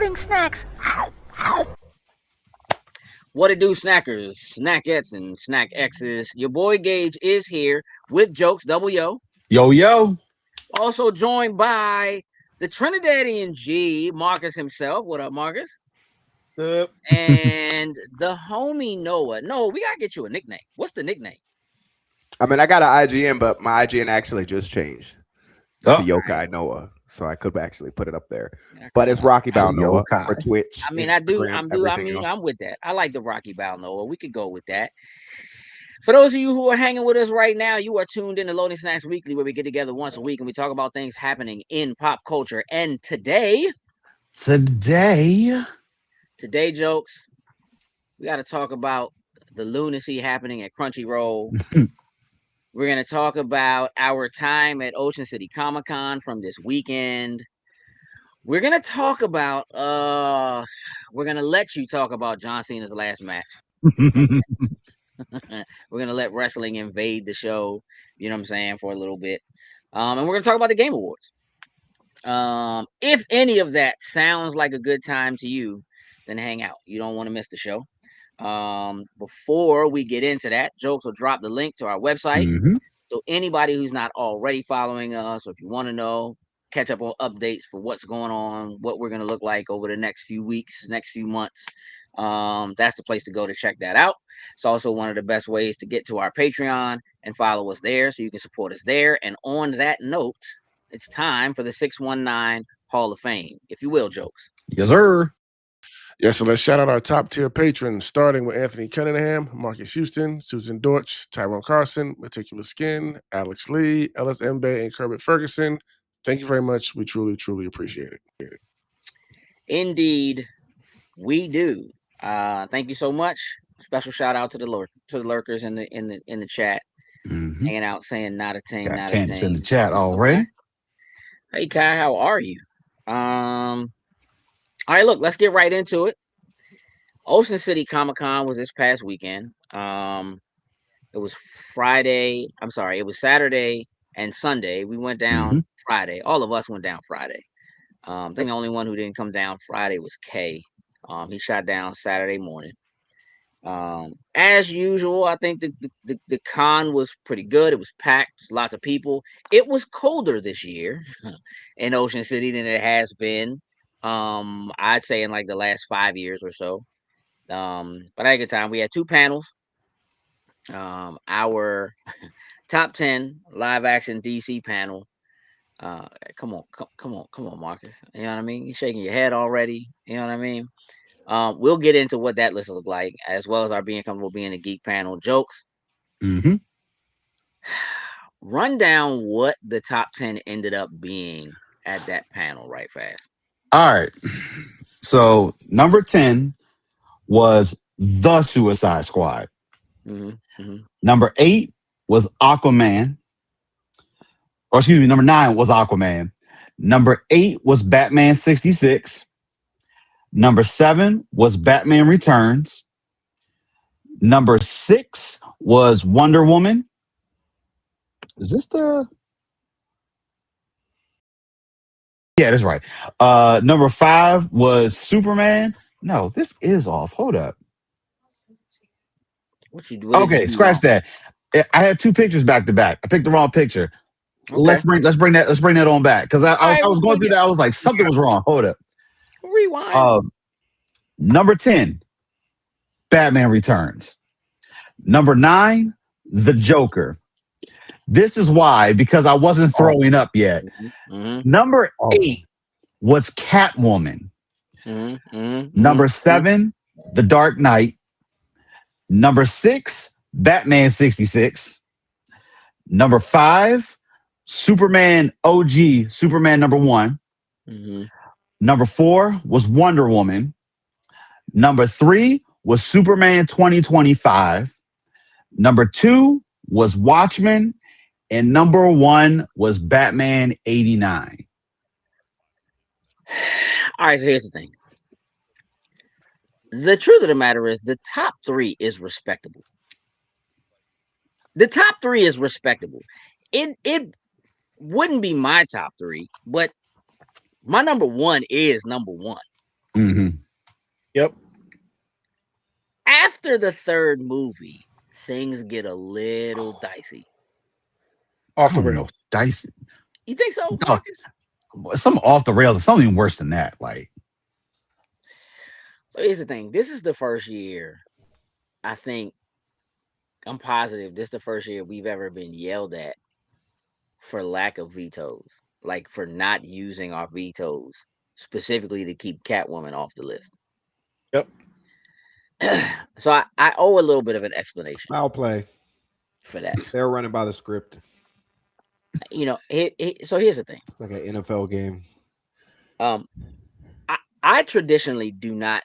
loading snacks. What it do, snackers, snackettes, and snack X's? Your boy Gage is here with jokes, double yo. Yo. Also joined by the Trinidadian G, Marcus himself. What up, Marcus? And the homie Noah. No, we gotta get you a nickname. What's the nickname? I mean, I got an IGN, but my IGN actually just changed to Yokai Noah, so I could actually put it up there. But it's Rocky Bound Noah for Twitch. I mean, I'm with that. I like the Rocky Bound Noah. We could go with that. For those of you who are hanging with us right now, you are tuned in to Loading Snacks Weekly, where we get together once a week and we talk about things happening in pop culture. And today, jokes, we got to talk about the lunacy happening at Crunchyroll. We're going to talk about our time at Ocean City Comic-Con from this weekend. We're going to talk about, we're going to let you talk about John Cena's last match. We're going to let wrestling invade the show, you know what I'm saying, for a little bit. And we're going to talk about the Game Awards. If any of that sounds like a good time to you, then hang out. You don't want to miss the show. Before we get into that, Jokes will drop the link to our website. So anybody who's not already following us, or if you want to know, catch up on updates for what's going on, what we're going to look like over the next few weeks, next few months, that's the place to go to check that out. It's also one of the best ways to get to our Patreon and follow us there, so you can support us there. And on that note, it's time for the 619 Hall of Fame, if you will, Jokes. Yes, sir. Yes, so let's shout out our top tier patrons, starting with Anthony Cunningham, Marcus Houston, Susan Dortch, Tyrone Carson, Meticulous Skin, Alex Lee, Ellis Mbe, and Kermit Ferguson. Thank you very much. We truly, truly appreciate it. Indeed, we do. Thank you so much. Special shout out to the lurkers in the chat, hanging out, saying not a ting, not a ting. In the chat already. Hey Kai, how are you? All right, look, let's get right into it. Ocean City Comic-Con was this past weekend. It was Friday. I'm sorry, it was Saturday and Sunday. We went down Friday. All of us went down Friday. I think the only one who didn't come down Friday was Kay. He shot down Saturday morning. As usual, I think the con was pretty good. It was packed, lots of people. It was colder this year in Ocean City than it has been. I'd say in like the last 5 years or so. But I had a good time. We had 2 panels. Our top 10 live action DC panel. Come on, Marcus. You know what I mean? You're shaking your head already. You know what I mean? We'll get into what that list look like, as well as our being comfortable being a geek panel. Jokes. Run down what the top 10 ended up being at that panel right fast. All right. So number 10 was The Suicide Squad. Number 8 was Aquaman. Or excuse me, number 9 was Aquaman. Number 8 was Batman 66. Number 7 was Batman Returns. Number 6 was Wonder Woman. Is this the... Yeah, that's right. Number 5 was Superman. No, this is off. Hold up. Okay, scratch that. I had 2 pictures back to back. I picked the wrong picture. Okay. Let's bring that on back, because I was going through that. I was like, something was wrong. Hold up. Rewind. Number 10, Batman Returns. Number 9, The Joker. This is why, because I wasn't throwing up yet. Number 8 was Catwoman. Number 7, The Dark Knight. Number 6, Batman 66. Number 5, Superman OG, Superman number 1. Number 4 was Wonder Woman. Number 3 was Superman 2025. Number 2 was Watchmen. And number 1 was Batman 89. All right, so here's the thing. The truth of the matter is the top 3 is respectable. The top 3 is respectable. It wouldn't be my top 3, but my number 1 is number 1. Yep. After the third movie, things get a little dicey. Off the rails. Dicey. You think so, No, Marcus? some off the rails. Something worse than that. Like, so here's the thing. This is the first year, I think, I'm positive this is the first year we've ever been yelled at for lack of vetoes. Like for not using our vetoes specifically to keep Catwoman off the list. Yep. So I owe a little bit of an explanation. I'll play for that. They're running by the script. You know, so here's the thing. It's like an NFL game. I traditionally do not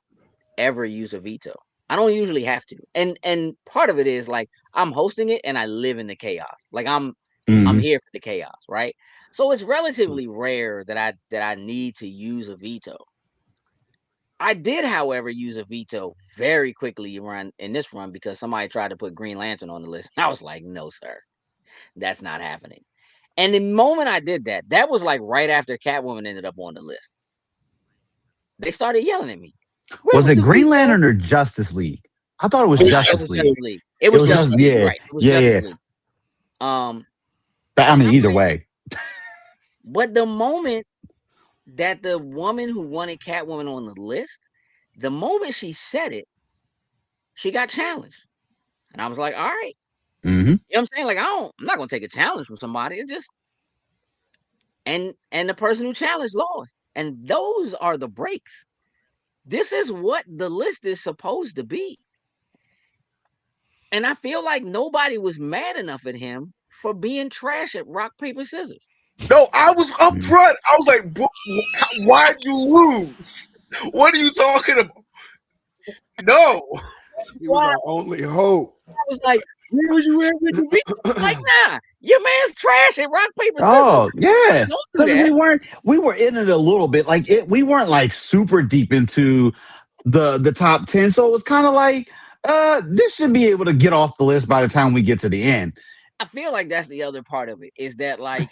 ever use a veto. I don't usually have to. And part of it is like I'm hosting it and I live in the chaos. Like I'm here for the chaos, right? So it's relatively rare that I need to use a veto. I did, however, use a veto very quickly in this run because somebody tried to put Green Lantern on the list. I was like, no, sir, that's not happening. And the moment I did that, that was like right after Catwoman ended up on the list. They started yelling at me. Was it Green Lantern or Justice League? I thought it was Justice League. It was Justice League. Yeah, Right. It was Justice League. I mean, either way. But the moment that the woman who wanted Catwoman on the list, the moment she said it, she got challenged. And I was like, all right. You know what I'm saying? Like, I'm not gonna take a challenge from somebody. It just and the person who challenged lost. And those are the breaks. This is what the list is supposed to be. And I feel like nobody was mad enough at him for being trash at rock, paper, scissors. No, I was up front. I was like, why'd you lose? What are you talking about? No. He was our only hope. I was like, where was you at with the video? Like, nah, your man's trash at rock, paper, scissors. Oh, yeah. Don't do that. We were in it a little bit. Like we weren't like super deep into the top 10. So it was kind of like, this should be able to get off the list by the time we get to the end. I feel like that's the other part of it, is that like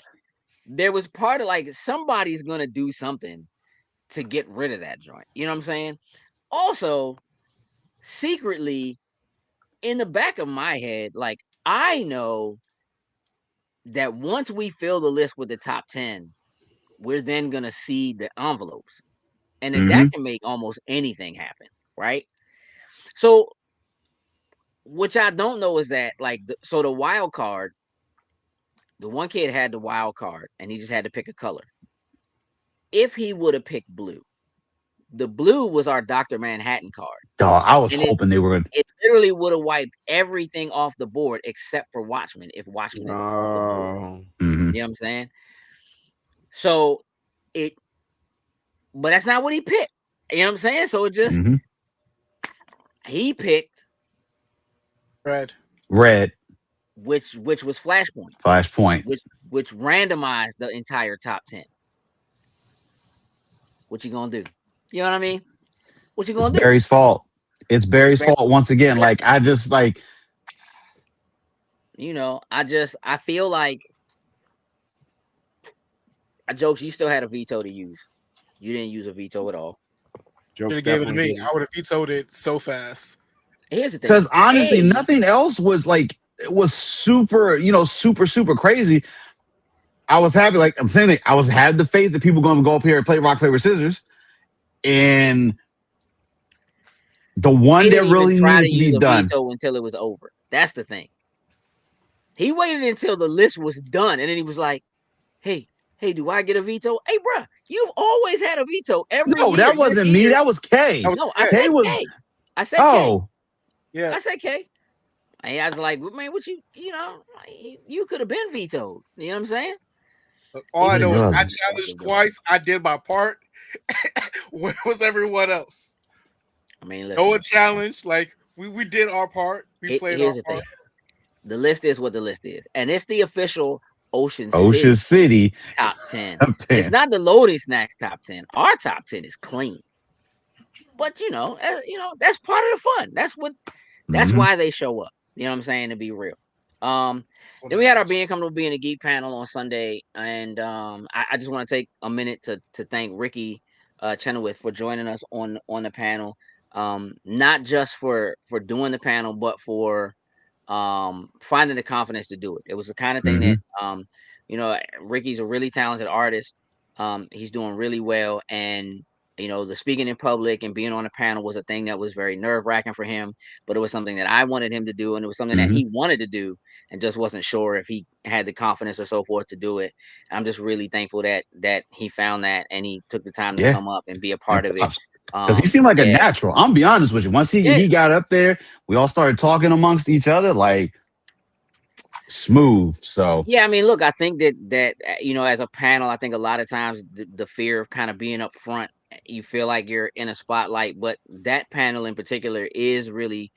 there was part of like somebody's gonna do something to get rid of that joint. You know what I'm saying? Also, secretly, in the back of my head, like I know that once we fill the list with the top 10, we're then gonna see the envelopes. And then that can make almost anything happen, right? So which I don't know is that like so the wild card, the one kid had the wild card and he just had to pick a color. If he would have picked blue, the blue was our Dr. Manhattan card. Oh, I was hoping they were going to. It literally would have wiped everything off the board except for Watchmen, if Watchmen is on the board. You know what I'm saying? So but that's not what he picked. You know what I'm saying? So it just he picked red, which was Flashpoint, which randomized the entire top 10. What you gonna do? You know what I mean? What you gonna do? Barry's fault. It's Barry's fault once again. Like I just like, you know, I feel like jokes. You still had a veto to use. You didn't use a veto at all. Should have gave it to me. I would have vetoed it so fast. Here's the thing. Because honestly, nothing else was like it was super, super crazy. I was happy. Like I'm saying, had the faith that people were going to go up here and play rock, paper, scissors, and the one that really needed to be done until it was over. That's the thing. He waited until the list was done, and then he was like, "Hey, do I get a veto? Hey, bro, you've always had a veto every year." No, that wasn't me. That was K. No, I said K. I said K. Yeah. I said K. And I was like, man, what you could have been vetoed. You know what I'm saying? All I know is I challenged twice. I did my part. Where was everyone else? I mean, no one challenged. Like we did our part. We played our part. The list is what the list is, and it's the official Ocean City top 10. It's not the Loading Snacks top 10. Our top 10 is clean, but that's part of the fun. That's why they show up. You know what I'm saying? To be real. Then we had our Being Comfortable Being a Geek panel on Sunday, and I just want to take a minute to thank Ricky Chenoweth, for joining us on the panel. Not just for doing the panel, but for finding the confidence to do it. It was the kind of thing that Ricky's a really talented artist. He's doing really well, and the speaking in public and being on a panel was a thing that was very nerve wracking for him. But it was something that I wanted him to do, and it was something that he wanted to do, and just wasn't sure if he had the confidence or so forth to do it. And I'm just really thankful that he found that and he took the time to Yeah. come up and be a part of it. Because he seemed like a Yeah, natural. I'm be honest with you. Once yeah. he got up there, we all started talking amongst each other like smooth. So Yeah, I mean, look, I think that as a panel, I think a lot of times the fear of kind of being up front, you feel like you're in a spotlight. But that panel in particular is really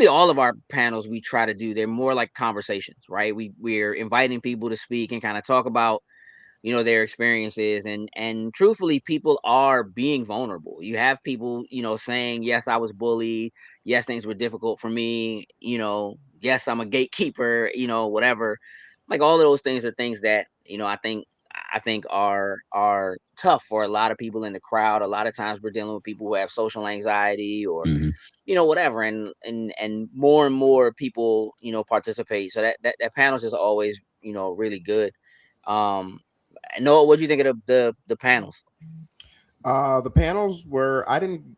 all of our panels we try to do. They're more like conversations, right? We're inviting people to speak and kind of talk about their experiences, and truthfully, people are being vulnerable. You have people saying, yes, I was bullied, yes, things were difficult for me, yes, I'm a gatekeeper, whatever. Like, all of those things are things that I think are tough for a lot of people in the crowd. A lot of times we're dealing with people who have social anxiety, or mhm. whatever, and more people participate. So that panel is always really good. um Noah, what do you think of the panels? The panels were I didn't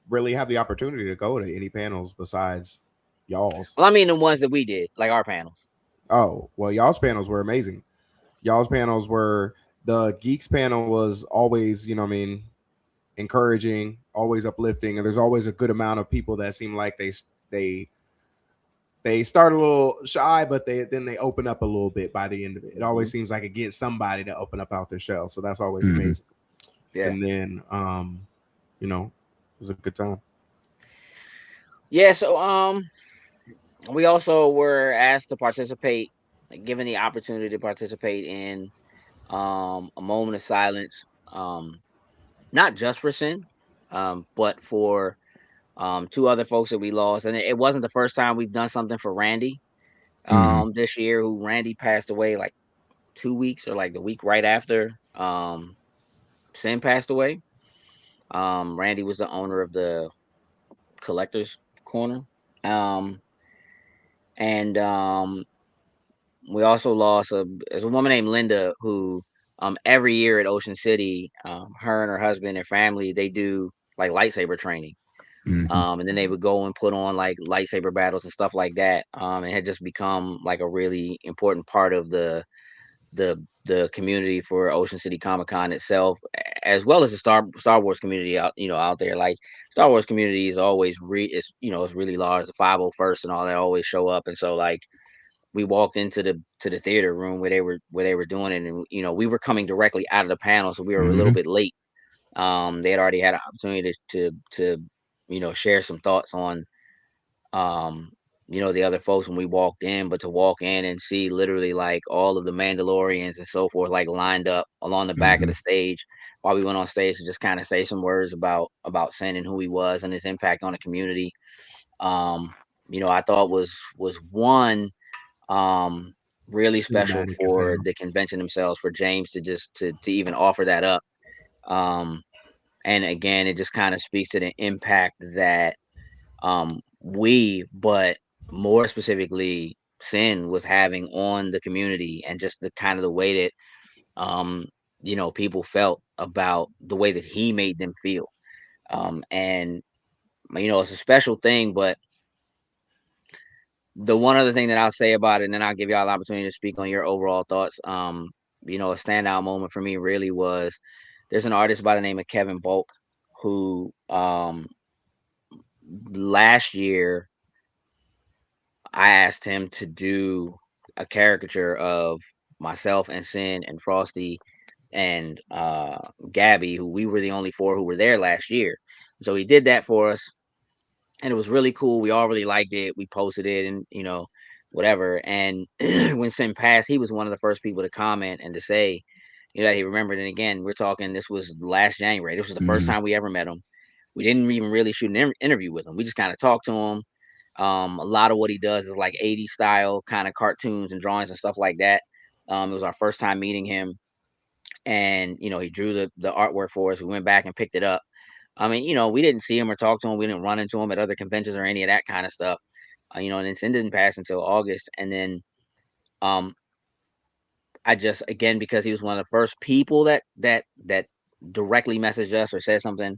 really have the opportunity to go to any panels besides y'all's. Well, I mean the ones that we did, like our panels. Oh, well, y'all's panels were amazing. Y'all's panels were the Geeks panel was always, you know what I mean, encouraging, always uplifting, and there's always a good amount of people that seem like they they start a little shy, but they open up a little bit by the end of it. It always seems like it gets somebody to open up out their shell, so that's always Mhm. amazing. Yeah. And then, it was a good time. Yeah, so we also were asked to participate, like, given the opportunity to participate in a moment of silence, not just for Sin, but for two other folks that we lost. And it wasn't the first time we've done something for Randy Mhm. this year, who Randy passed away like 2 weeks, or like the week right after Sin passed away. Randy was the owner of the Collectors Corner. Um, and we also lost there's a woman named Linda who every year at Ocean City, her and her husband and family, they do like lightsaber training. Mhm. And then they would go and put on like lightsaber battles and stuff like that. It had just become like a really important part of the community for Ocean City Comic Con itself, as well as the Star Wars community out there. Like, Star Wars community is always it's really large. The 501st and all that always show up, and so, like, we walked into the theater room where they were doing it, and we were coming directly out of the panel, so we were a little Mhm. bit late. They had already had an opportunity to share some thoughts on um the other folks when we walked in, but to walk in and see literally like all of the Mandalorians and so forth, like, lined up along the back of the Mhm. stage while we went on stage to just kind of say some words about Sin and who he was and his impact on the community. um I thought was one um really special Cinematic as for hell. the convention themselves, for James to just to even offer that up. um and again, it just kind of speaks to the impact that but more specifically, Sin was having on the community, and just the kind of the way that people felt about the way that he made them feel. And it's a special thing. But the one other thing that I'll say about it, and then I'll give y'all the opportunity to speak on your overall thoughts. A standout moment for me really was, there's an artist by the name of Kevin Bulk, who last year I asked him to do a caricature of myself and Sin and Frosty and Gabby, who we were the only four who were there last year. So he did that for us, and it was really cool. We all really liked it. We posted it, and whatever. And when Sin passed, he was one of the first people to comment and to say, that he remembered. And again, we're talking, this was last January. This was the first Mhm. time we ever met him. We didn't even really shoot an interview with him. We just kind of talked to him. A lot of what he does is like 80s style kind of cartoons and drawings and stuff like that. It was our first time meeting him. and he drew the artwork for us. We went back and picked it up. I mean, we didn't see him or talk to him. We didn't run into him at other conventions or any of that kind of stuff. And it didn't pass until August, and then um, I just, again, because he was one of the first people that directly messaged us or said something,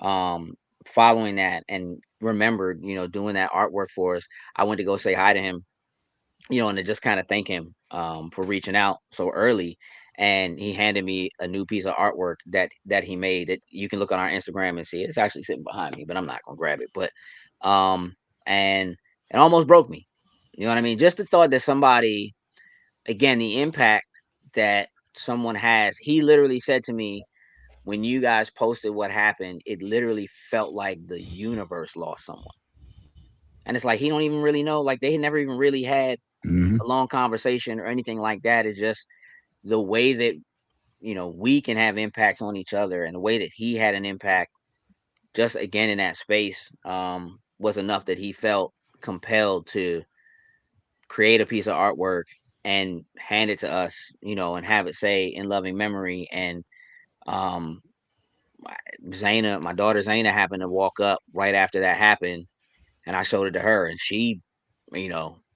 um, following that, and remembered, doing that artwork for us. I went to go say hi to him, and to just kind of thank him for reaching out so early. And he handed me a new piece of artwork that he made, that you can look on our Instagram and see it. It's actually sitting behind me, but I'm not gonna grab it. But and it almost broke me. You know what I mean? Just the thought that somebody, again, the impact that someone has. He literally said to me, when you guys posted what happened, it literally felt like the universe lost someone. And it's like he don't even really know. Like, they had never even really had Hmm. a long conversation or anything like that. It's just the way that we can have impacts on each other, and the way that he had an impact, just again in that space, was enough that he felt compelled to create a piece of artwork and hand it to us, and have it say "in loving memory." And um my daughter Zayna, happened to walk up right after that happened, and I showed it to her, and she,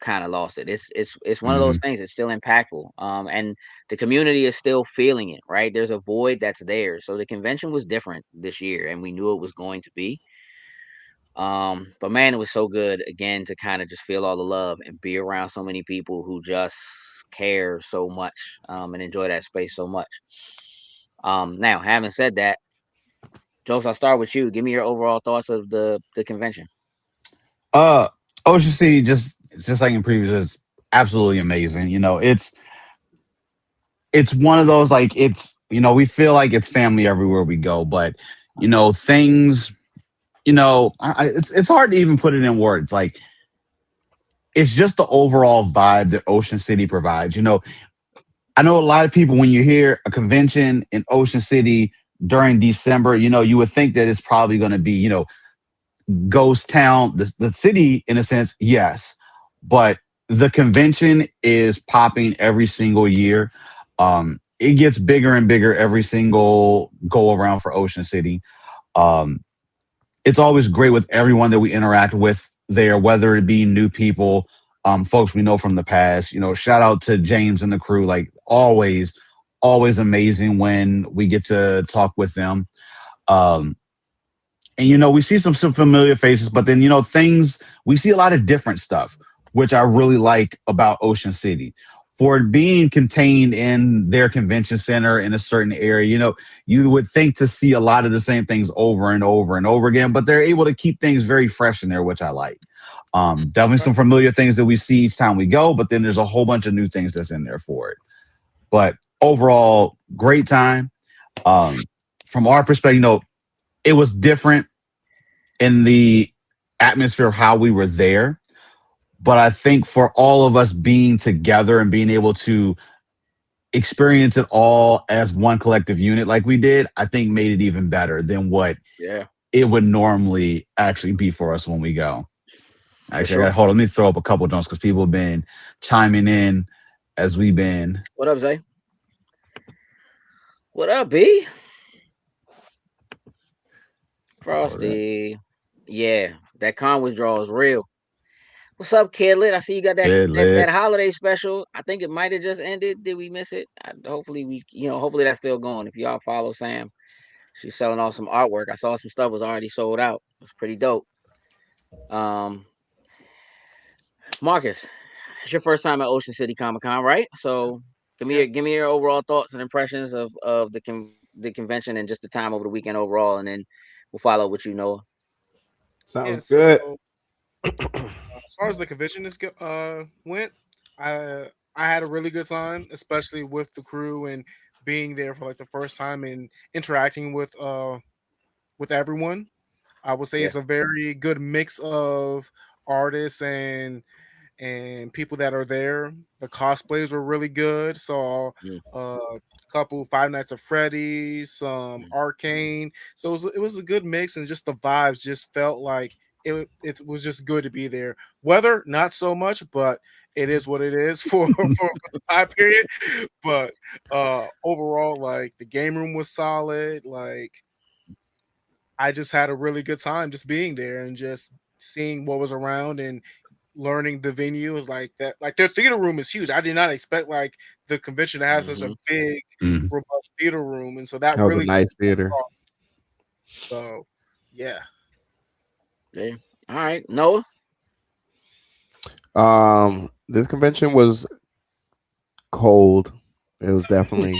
kind of lost it. It's one of those Hmm. things. It's still impactful, and the community is still feeling it. Right, there's a void that's there. So the convention was different this year, and we knew it was going to be. But man, it was so good again to kind of just feel all the love and be around so many people who just care so much, and enjoy that space so much. Now, having said that, Joseph, I'll start with you. Give me your overall thoughts of the convention. Uh, Ocean City, just like in previous, is absolutely amazing. It's one of those, like, it's, we feel like it's family everywhere we go, but things, it's hard to even put it in words. Like, it's just the overall vibe that Ocean City provides. I know a lot of people, when you hear a convention in Ocean City during December, you would think that it's probably going to be, ghost town, the city in a sense, yes, but the convention is popping every single year. It gets bigger and bigger every single go around for Ocean City. Um, it's always great with everyone that we interact with there, whether it be new people, folks we know from the past. Shout out to James and the crew. Like, always amazing when we get to talk with them. Um, and we see some familiar faces, but then things, we see a lot of different stuff, which I really like about Ocean City. For it being contained in their convention center in a certain area, you would think to see a lot of the same things over and over and over again, but they're able to keep things very fresh in there, which I like. Definitely Right. some familiar things that we see each time we go, but then there's a whole bunch of new things that's in there for it. But overall, great time. Um, from our perspective, it was different in the atmosphere of how we were there. But I think for all of us being together and being able to experience it all as one collective unit like we did, I think made it even better than what Yeah, it would normally actually be for us when we go. for Actually, I sure. got hold on. Let me throw up a couple of jumps because people have been chiming in as we've been. What up, Zay? What up, B? All right. Frosty. Yeah, that con withdrawal is real. What's up, Kidlet? I see you got that, Lit, that lit. holiday special. I think it might have just ended. Did we miss it? Hopefully that's still going. If y'all follow Sam, she's selling off some artwork. I saw some stuff was already sold out. It's pretty dope. Um, Marcus, it's your first time at Ocean City Comic Con, right? So Yeah. give me your overall thoughts and impressions of the convention and just the time over the weekend overall, and then we'll follow what you know. Sounds Yeah. good. So as far as the convention went, I had a really good time, especially with the crew and being there for like the first time and interacting with everyone. I would say Yeah. it's a very good mix of artists and people that are there. The cosplays were really good. Saw Mm, a couple Five Nights at Freddy's, some mm, Arcane. So it was a good mix, and just the vibes just felt like it was just good to be there. Weather, not so much, but it is what it is for the time period. But overall, like the game room was solid. Like I just had a really good time just being there and just seeing what was around and learning the venue is like that. Like their theater room is huge. I did not expect like the convention to have such a Mm-hmm. big, Mhm. robust theater room, and so that That was a really nice theater. so yeah. Yeah. All right, Noah. This convention was cold. It was definitely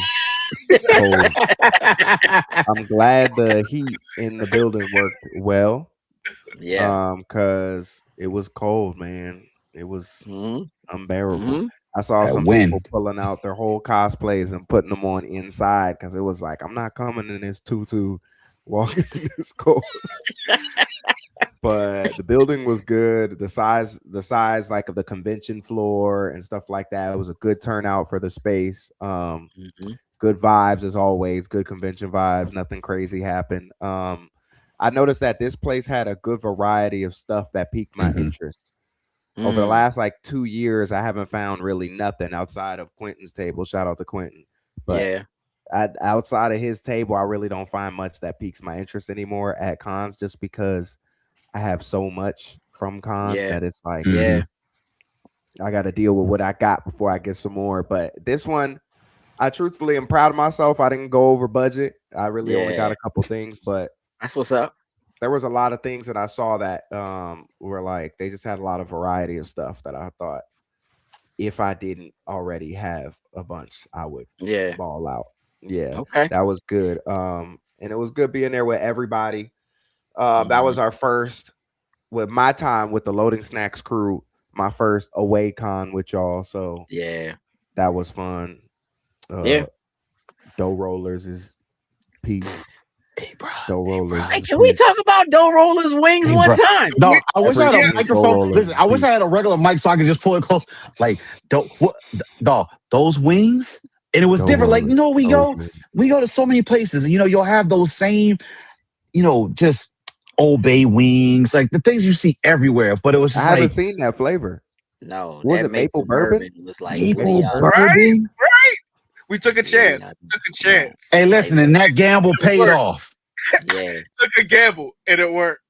cold. I'm glad the heat in the building worked well. Yeah. Cause it was cold, man. It was Mm-hmm. unbearable. Mm-hmm. I saw That some people wind. pulling out their whole cosplays and putting them on inside because it was like, I'm not coming in this tutu walking in this cold. But the building was good. The size like of the convention floor and stuff like that. It was a good turnout for the space. Mm-hmm. Good vibes as always. Good convention vibes. Nothing crazy happened. I noticed that this place had a good variety of stuff that piqued my Mhm. interest. Over the Mm. last like 2 years, I haven't found really nothing outside of Quentin's table. Shout out to Quentin. But Yeah. outside of his table, I really don't find much that piques my interest anymore at cons just because I have so much from cons Yeah. that it's like Yeah. Mhm. I got to deal with what I got before I get some more. But this one, I truthfully am proud of myself. I didn't go over budget. I really only got Yeah. a couple things, but That's what's up. there was a lot of things that I saw that were like they just had a lot of variety of stuff that I thought if I didn't already have a bunch, I would Yeah. ball out. Yeah, Okay. that was good. And it was good being there with everybody. That Mm-hmm. was our first with my time with the Loading Snacks crew, my first away con with y'all. So Yeah. that was fun. Yeah. Dough rollers is peak. Hey, bro. Dough rollers Hey, is can we peak. talk about Dough Rollers wings Hey, one bro. time? No, I wish I had a Everything dough microphone. rollers Listen, is I wish peak. I had a regular mic so I could just pull it close. Like, dog, those wings, and it was Dough different. Like, rollers is so good. we go to so many places, and you'll have those same, just Old Bay wings, like the things you see everywhere. But it was I just haven't like seen that flavor. No, What was that it maple maple bourbon? bourbon was like way maple out Right? there. bourbon. Right? We took a Way chance. out there. Took a Come on. chance. Hey, Like, listen, and that gamble It paid worked. off. yeah, Took a gamble and it worked.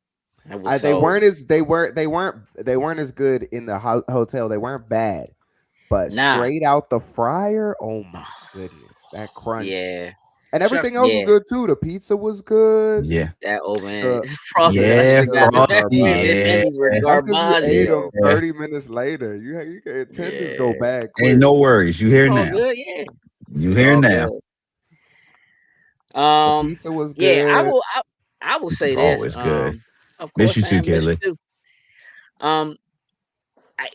it was They so. weren't as they weren't as good in the hotel. They weren't bad, but Nah. straight out the fryer, oh my goodness, that crunch Yeah. and Chef's everything else was Yeah. good too. The pizza was good. Yeah, That open The frosted. I should yeah, have got the the Frosty. Miss Yeah, Hendy's with That's because you ate Garbaggio. them 30 minutes later. You attendants go Yeah. bad ain't quick. no worries. You It's here all now? good. Yeah. You It's here all now? good. The Um. pizza was Yeah. I good. will. I will This say is this. always good. Of Miss course, you too, Sam. Miss Kaylee. you too. Um.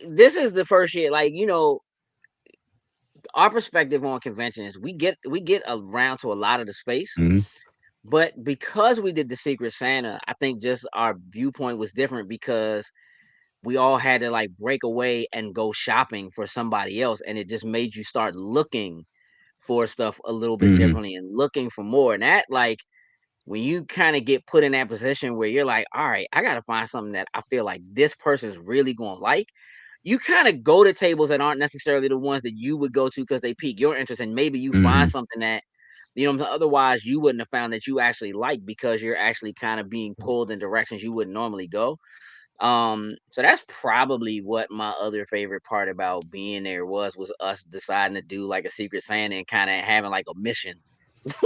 This is the first year. Like our perspective on convention is we get around to a lot of the space. Mhm. But because we did the Secret Santa, I think just our viewpoint was different because we all had to like break away and go shopping for somebody else. And it just made you start looking for stuff a little bit Mhm. differently and looking for more. And that, like, when you kind of get put in that position where you're like, all right, I got to find something that I feel like this person's really going to like. You kind of go to tables that aren't necessarily the ones that you would go to because they pique your interest. And maybe you find Mhm. something that otherwise you wouldn't have found that you actually like because you're actually kind of being pulled in directions you wouldn't normally go. So that's probably what my other favorite part about being there was us deciding to do like a Secret Santa and kind of having like a mission.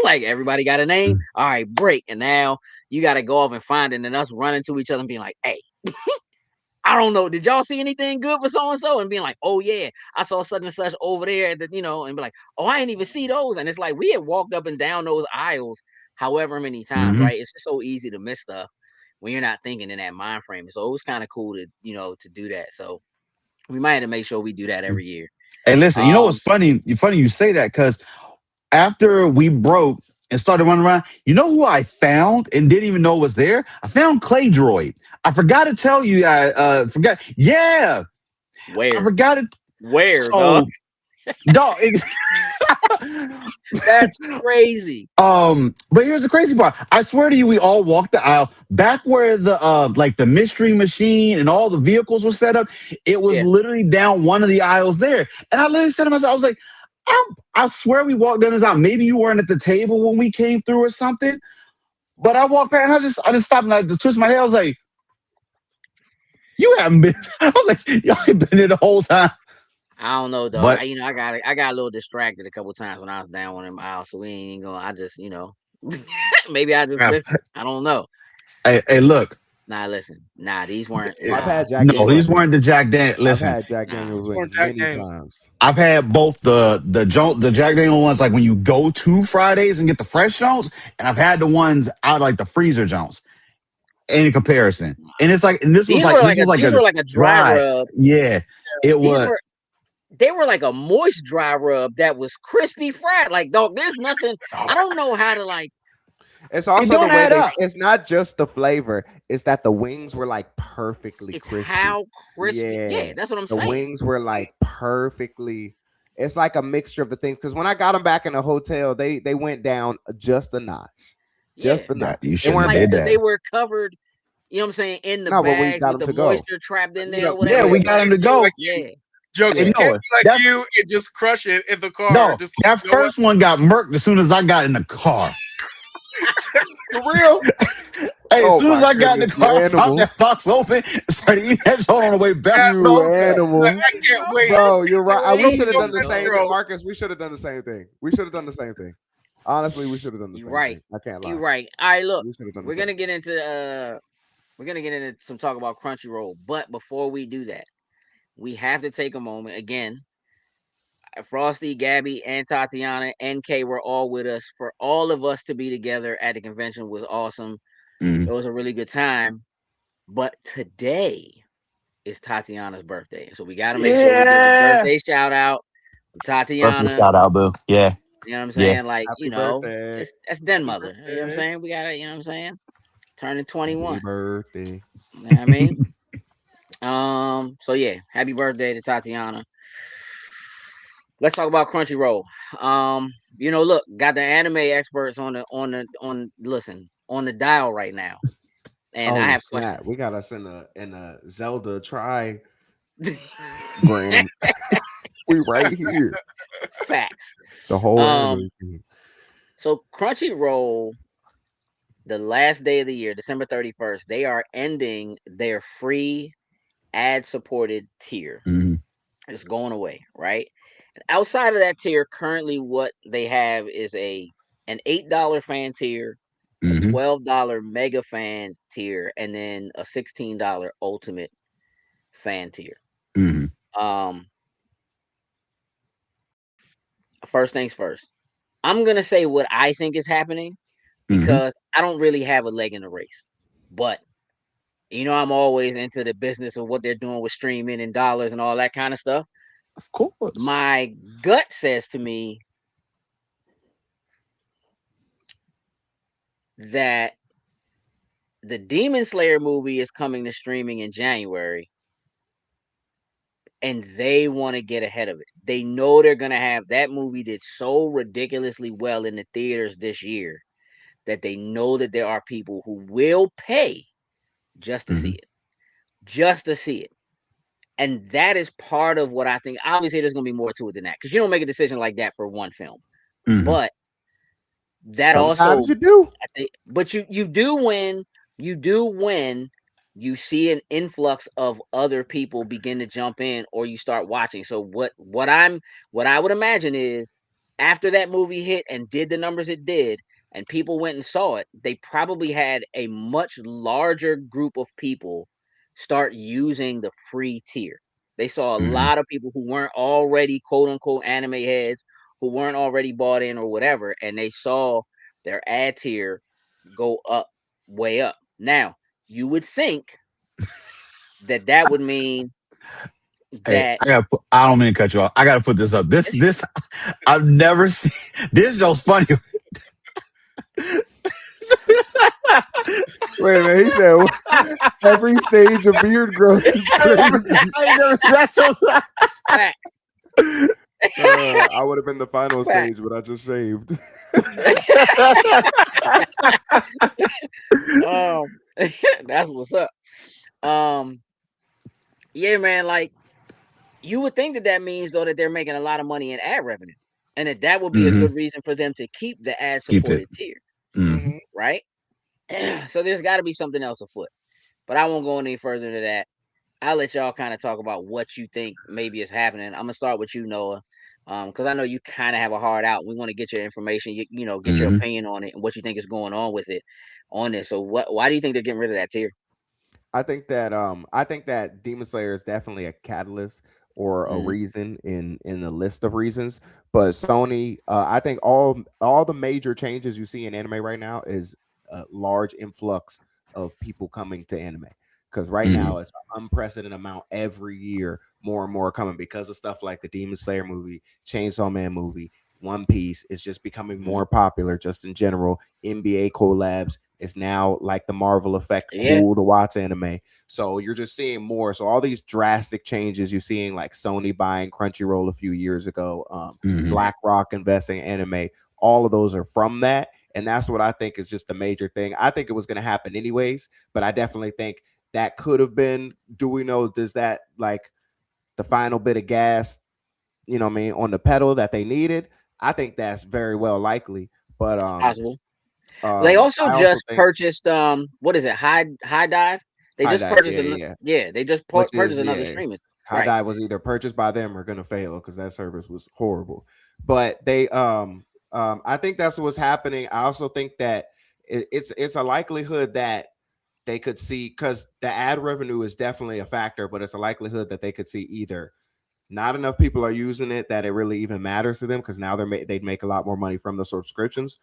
Like everybody got a name. Mhm. All right, break. And now you got to go off and find it, and us running to each other and being like, hey, I don't know. Did y'all see anything good for so and so? And being like, oh yeah, I saw such and such over there. And be like, oh, I didn't even see those. And it's like we had walked up and down those aisles however many times, Mhm. right? It's just so easy to miss stuff when you're not thinking in that mind frame. So it was kind of cool to to do that. So we might have to make sure we do that every year. Hey, listen. You know Um, what's funny? Funny you say that because after we broke and started running around, you know who I found and didn't even know was there? I found Clay Droid. I forgot to tell you. I forgot. Yeah, I where, forgot it. where, dog? So Dog. That's crazy. But here's the crazy part. I swear to you, we all walked the aisle back where the like the mystery machine and all the vehicles were set up. It was Yeah. literally down one of the aisles there, and I literally said to myself, I was like, I swear we walked down this aisle. Maybe you weren't at the table when we came through or something. But I walked past and I just stopped and I just twisted my head. I was like, you haven't been. I was like, y'all ain't been there the whole time. I don't know, dog. But- I got a little distracted a couple times when I was down one of them aisles, so we ain't gonna. I just, maybe I just missed it. I don't know. Hey, look. Nah, listen. Nah, these weren't. I've had Jack No, Daniels. these weren't the Jack Daniels. I've Listen, had Jack Daniels These weren't wings Jack many Daniels. times. I've had both the Jack Daniel ones, like when you go to Fridays and get the fresh Jones, and I've had the ones out like the freezer Jones. Any comparison, and it's like, and this These was were like a dry rub. Yeah, it was. They were like a moist dry rub that was crispy fried. Like, dog, there's nothing. I don't know how to like. It's also don't the way add up. it's not just the flavor, it's that the wings were like perfectly It's crispy. how crispy. Yeah, that's what I'm The saying. wings were like perfectly. It's like a mixture of the things. Because when I got them back in the hotel, they went down just a notch. Just a notch. You They shouldn't weren't have did because that. they were covered. You know what I'm saying? In the No, but we bags got with them the to go. moisture trapped in there. Or Yeah, whatever. Yeah, we got them to go. Yeah. Jokes, Hey, you can't Noah, be like that's- you and just crush it in the car. No, just that you know first one got murked as soon as I got in the car. For real? Hey, Oh as soon as my I got in the goodness, car, you I popped animal. that box open and started eating that joint on the way back. You bro. animal. Like, I can't wait. Bro, you're right. We He's should have so done the same bro. thing, Marcus. We should have done the same thing. We should have done the same thing. Honestly, we should have done the You're same right. thing. I can't lie. You're right. All right, look, We should have done the we're same gonna get into some talk about Crunchyroll, but before we do that, we have to take a moment again. Frosty, Gabby, and Tatiana, NK were all with us. For all of us to be together at the convention was awesome. It was a really good time. But today is Tatiana's birthday, so we got to make sure we give a birthday shout out to Tatiana. Shout out, Boo. Yeah. You know what I'm saying? Like, Happy birthday. that's den Happy mother. You know what I'm birthday. saying? We got to, you know what I'm saying? Turning 21. Happy birthday. You know what I mean? So yeah, happy birthday to Tatiana. Let's talk about Crunchyroll. Look, got the anime experts on the dial right now. And I have snap. questions. We got us in a Zelda try gram. We right here. Facts. The whole So Crunchyroll, the last day of the year, December 31st, they are ending their free ad-supported tier. It's going away, right? And outside of that tier, currently what they have is an $8 fan tier, a $12 mega fan tier, and then a $16 ultimate fan tier. First things first, I'm gonna say what I think is happening because I don't really have a leg in the race, but I'm always into the business of what they're doing with streaming and dollars and all that kind of stuff. Of course. My gut says to me that the Demon Slayer movie is coming to streaming in January, and they want to get ahead of it. They know they're going to have that movie did so ridiculously well in the theaters this year that they know that there are people who will pay just to see it. Just to see it. And that is part of what I think. Obviously, there's going to be more to it than that because you don't make a decision like that for one film. But that sometimes also you do. But you do when you see an influx of other people begin to jump in or you start watching. So what I would imagine is after that movie hit and did the numbers it did and people went and saw it, they probably had a much larger group of people start using the free tier. They saw a lot of people who weren't already quote unquote anime heads, who weren't already bought in or whatever, and they saw their ad tier go up, way up. Now, you would think that would mean that I don't mean to cut you off. I gotta put this up. This I've never seen. This just funny. Wait a minute. He said every stage of beard growth is crazy. fact. I would have been the final Fact. stage, but I just shaved. That's what's up. Yeah, man. Like you would think that means though that they're making a lot of money in ad revenue, and that would be a good reason for them to keep the ad Keep it. supported tier, Mhm. right? So there's got to be something else afoot. But I won't go any further into that. I'll let y'all kind of talk about what you think maybe is happening. I'm gonna start with you, Noah, because I know you kind of have a hard out. We want to get your information, you know, get your opinion on it and what you think is going on with it on this. So why do you think they're getting rid of that tier? I think that Demon Slayer is definitely a catalyst or a reason in the list of reasons. But Sony, I think all the major changes you see in anime right now is a large influx of people coming to anime. Because right now it's an unprecedented amount every year, more and more coming because of stuff like the Demon Slayer movie, Chainsaw Man movie, One Piece is just becoming more popular just in general. NBA collabs. It's now like the Marvel effect, Yeah. cool to watch anime. So you're just seeing more. So all these drastic changes you're seeing, like Sony buying Crunchyroll a few years ago, BlackRock investing in anime, all of those are from that. And that's what I think is just a major thing. I think it was going to happen anyways, but I definitely think that could have been, do we know, does that like the final bit of gas, you know what I mean, on the pedal that they needed? I think that's very well likely. But Possible. They also I just think purchased what is it? High Dive. They High just Dive, purchased yeah. they just Which purchased is another streaming. High Dive was either purchased by them or gonna fail because that service was horrible. But they I think that's what's happening. I also think that it's a likelihood that they could see, because the ad revenue is definitely a factor, but it's a likelihood that they could see either not enough people are using it that it really even matters to them because now they'd make a lot more money from the subscriptions,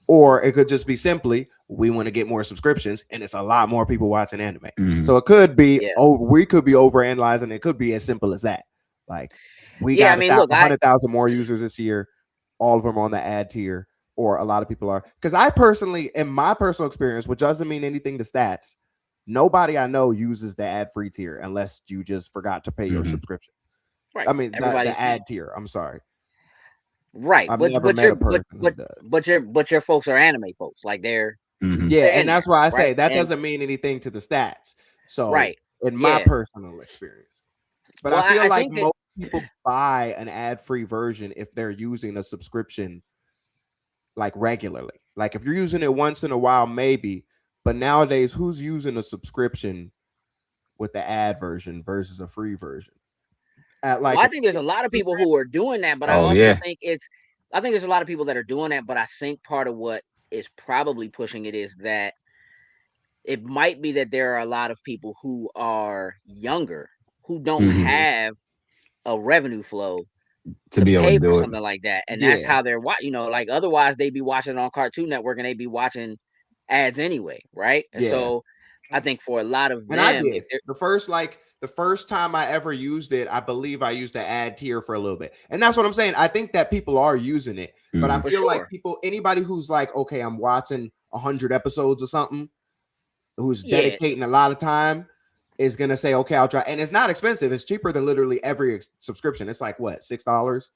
or it could just be simply we want to get more subscriptions and it's a lot more people watching anime. So it could be we could be overanalyzing. It could be as simple as that. Like we got 100,000 more users this year, all of them are on the ad tier, or a lot of people are. Because I personally, in my personal experience, which doesn't mean anything to stats, nobody I know uses the ad-free tier unless you just forgot to pay your subscription. Right. I mean, the ad tier. I'm sorry. Right, I've never met a person who does. But your folks are anime folks, like they're yeah, and that's why I say right? that doesn't mean anything to the stats. So, right, in my personal experience, but well, I feel I like think most people buy an ad-free version if they're using a subscription like regularly. Like if you're using it once in a while, maybe. But nowadays, who's using a subscription with the ad version versus a free version? Well, I think there's a lot of people who are doing that, but I also think I think there's a lot of people that are doing that, but I think part of what is probably pushing it is that it might be that there are a lot of people who are younger who don't have a revenue flow to be able pay to for do it. something like that, and that's how they're watching. You know, like otherwise they'd be watching it on Cartoon Network and they'd be watching ads anyway, right? And so I think for a lot of them, and I did the first time I ever used it, I believe I used the ad tier for a little bit, and that's what I'm saying. I think that people are using it, but I feel like anybody who's like, okay, I'm watching 100 episodes or something, who's dedicating a lot of time, is gonna say, okay, I'll try. And it's not expensive. It's cheaper than literally every subscription. It's like what, $6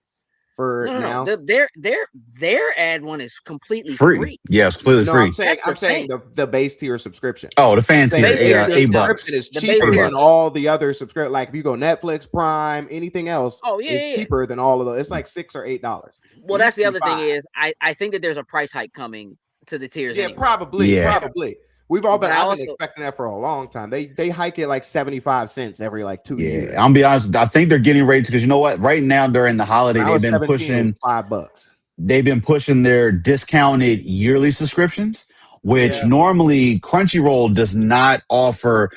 for now? No. Their ad one is completely free. Yeah, it's completely free. I'm saying the base tier subscription. Oh, the fan tier, $8. It is cheaper than all the other subscription. Like if you go Netflix, Prime, anything else, it's cheaper than all of those. It's like $6 or $8. Well, that's the other thing is I think that there's a price hike coming to the tiers. Yeah, anyway. Probably. I've been expecting that for a long time. They hike it like 75 cents every like 2 years. I'm be honest. I think they're getting ready to, because you know what? Right now during the holiday, they've been pushing $5. They've been pushing their discounted yearly subscriptions, which normally Crunchyroll does not offer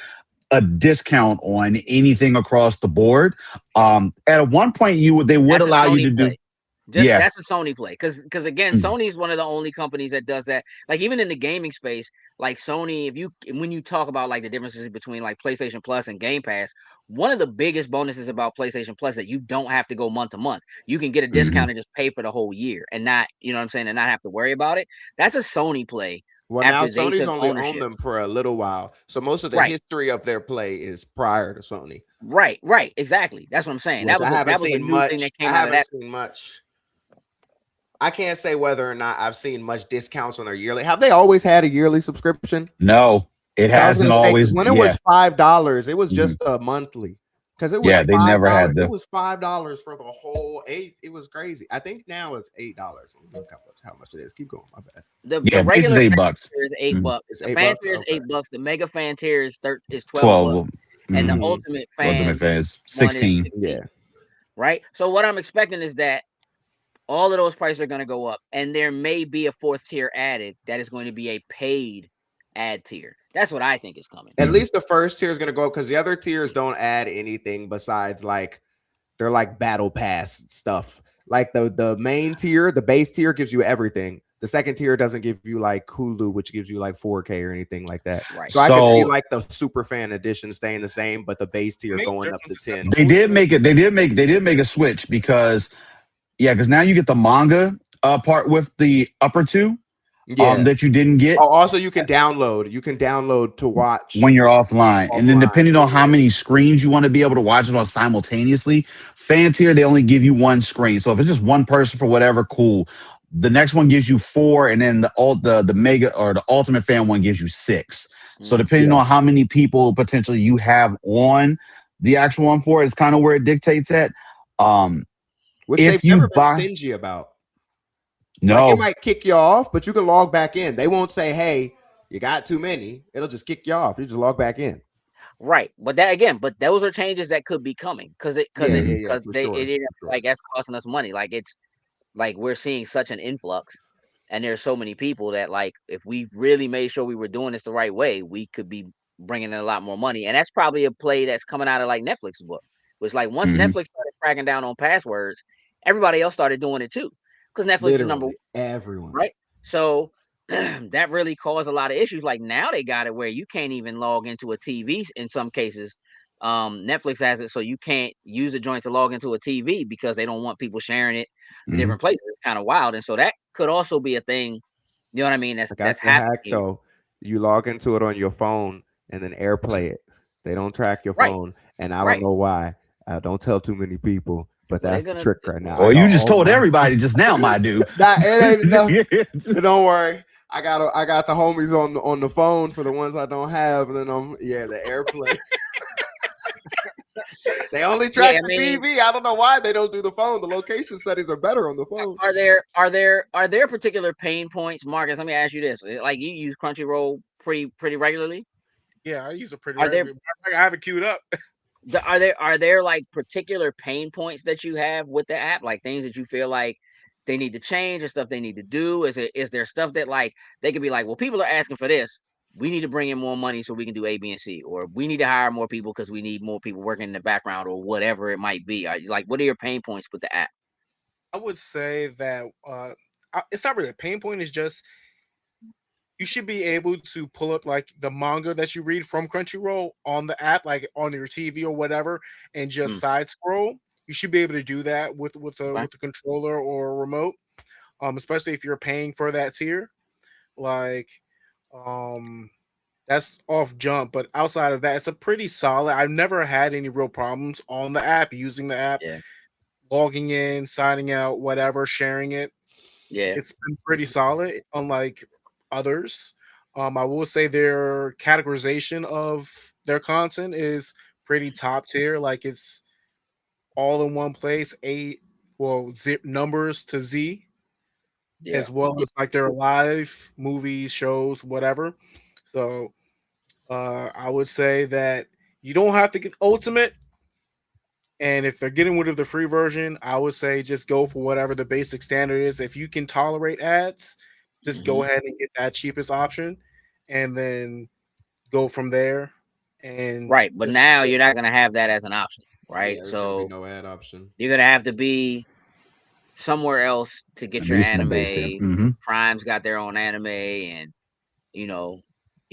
a discount on anything across the board. At one point, they would allow you to do. That's a Sony play, because again, Sony's one of the only companies that does that. Like even in the gaming space, like Sony, when you talk about like the differences between like PlayStation Plus and Game Pass, one of the biggest bonuses about PlayStation Plus that you don't have to go month to month. You can get a discount and just pay for the whole year and not, you know what I'm saying, and not have to worry about it. That's a Sony play Well, now after they Sony's took only owned ownership. them for a little while, so most of the Right, history of their play is prior to Sony, right, exactly. That's what I'm saying. which I haven't That was a seen new thing much. that came out of that. I can't say whether or not I've seen much discounts on their yearly. Have they always had a yearly subscription? No, it I was hasn't gonna say always. because when it Yeah, was $5, it was mhm. just a monthly. Because it was Yeah, they never $5. had It the. was $5 for the whole 8. It was crazy. I think now it's $8. Look how much it is. Keep going. My bad. The Yeah, base is regular fan $8. tier is $8 Mhm. bucks. It's The fan $8. tier is Okay. $8. The mega fan tier is 12 bucks, 12. and the Mhm. ultimate Ultimate fan fans one is 16. 16. Yeah. Right. So what I'm expecting is that all of those prices are going to go up, and there may be a fourth tier added that is going to be a paid ad tier. That's what I think is coming. At least the first tier is going to go up because the other tiers don't add anything besides like they're like battle pass stuff. Like the main tier, the base tier gives you everything. The second tier doesn't give you like Hulu, which gives you like 4K or anything like that. Right. So I can see So like the super fan edition staying the same, but the base tier main going up to difference is that 10. they did make it. They did make a switch because because now you get the manga part with the upper two Yeah. that you didn't get Oh, also you can download. You can download to watch when you're offline. And then offline. depending on how many screens you want to be able to watch it on simultaneously, fan tier, they only give you one screen. So if it's just one person for whatever, cool. The next one gives you 4, and then the mega or the ultimate fan one gives you 6. So depending on how many people potentially you have on the actual one for it, it's kind of where it dictates at. Which If they've you never been buy stingy about. Like it no, might kick you off, but you can log back in. They won't say, "Hey, you got too many." It'll just kick you off. You just log back in. Right. But those are changes that could be coming because Yeah, for sure. like that's costing us money. Like it's like we're seeing such an influx, and there's so many people that like if we really made sure we were doing this the right way, we could be bringing in a lot more money. And that's probably a play that's coming out of like Netflix's book, which like once Netflix started cracking down on passwords, everybody else started doing it too because Netflix is number one, everyone. right? So that really caused a lot of issues. Like now they got it where you can't even log into a TV in some cases. Netflix has it so you can't use a joint to log into a TV because they don't want people sharing it in different places. It's kind of wild, and so that could also be a thing. You know what I mean? That's happening. Hack though. You log into it on your phone and then AirPlay it. They don't track your Right. phone, and I don't know why. Don't tell too many people, but Well, that's the trick right now. Well, you just told everybody just now, my dude. It ain't enough. Don't worry. I got the homies on the phone for the ones I don't have, and then the AirPlay. They only track the TV. I don't know why they don't do the phone. The location settings are better on the phone. Are there particular pain points, Marcus? Let me ask you this: like you use Crunchyroll pretty regularly? Yeah, I use it pretty regularly. I have it queued up. Are there like particular pain points that you have with the app, like things that you feel like they need to change or stuff they need to do? Is there stuff that like they could be like, well, people are asking for this. We need to bring in more money so we can do A, B, and C, or we need to hire more people because we need more people working in the background, or whatever it might be. Like, what are your pain points with the app? I would say that it's not really a pain point. It's just you should be able to pull up like the manga that you read from Crunchyroll on the app, like on your TV or whatever, and just side scroll. You should be able to do that with the controller or a remote, especially if you're paying for that tier. Like, that's off jump, but outside of that, it's a pretty solid. I've never had any real problems on the app, using the app, logging in, signing out, whatever, sharing it. Yeah, It's been pretty solid, unlike others. I will say their categorization of their content is pretty top tier. Like it's all in one place, zip numbers to Z, as well as like their live movies, shows, whatever. So I would say that you don't have to get ultimate. And if they're getting rid of the free version, I would say just go for whatever the basic standard is. If you can tolerate ads, just go ahead and get that cheapest option and then go from there. And but now you're not gonna have that as an option, right? Yeah, so no ad option. You're gonna have to be somewhere else to get your anime. Prime's got their own anime, and you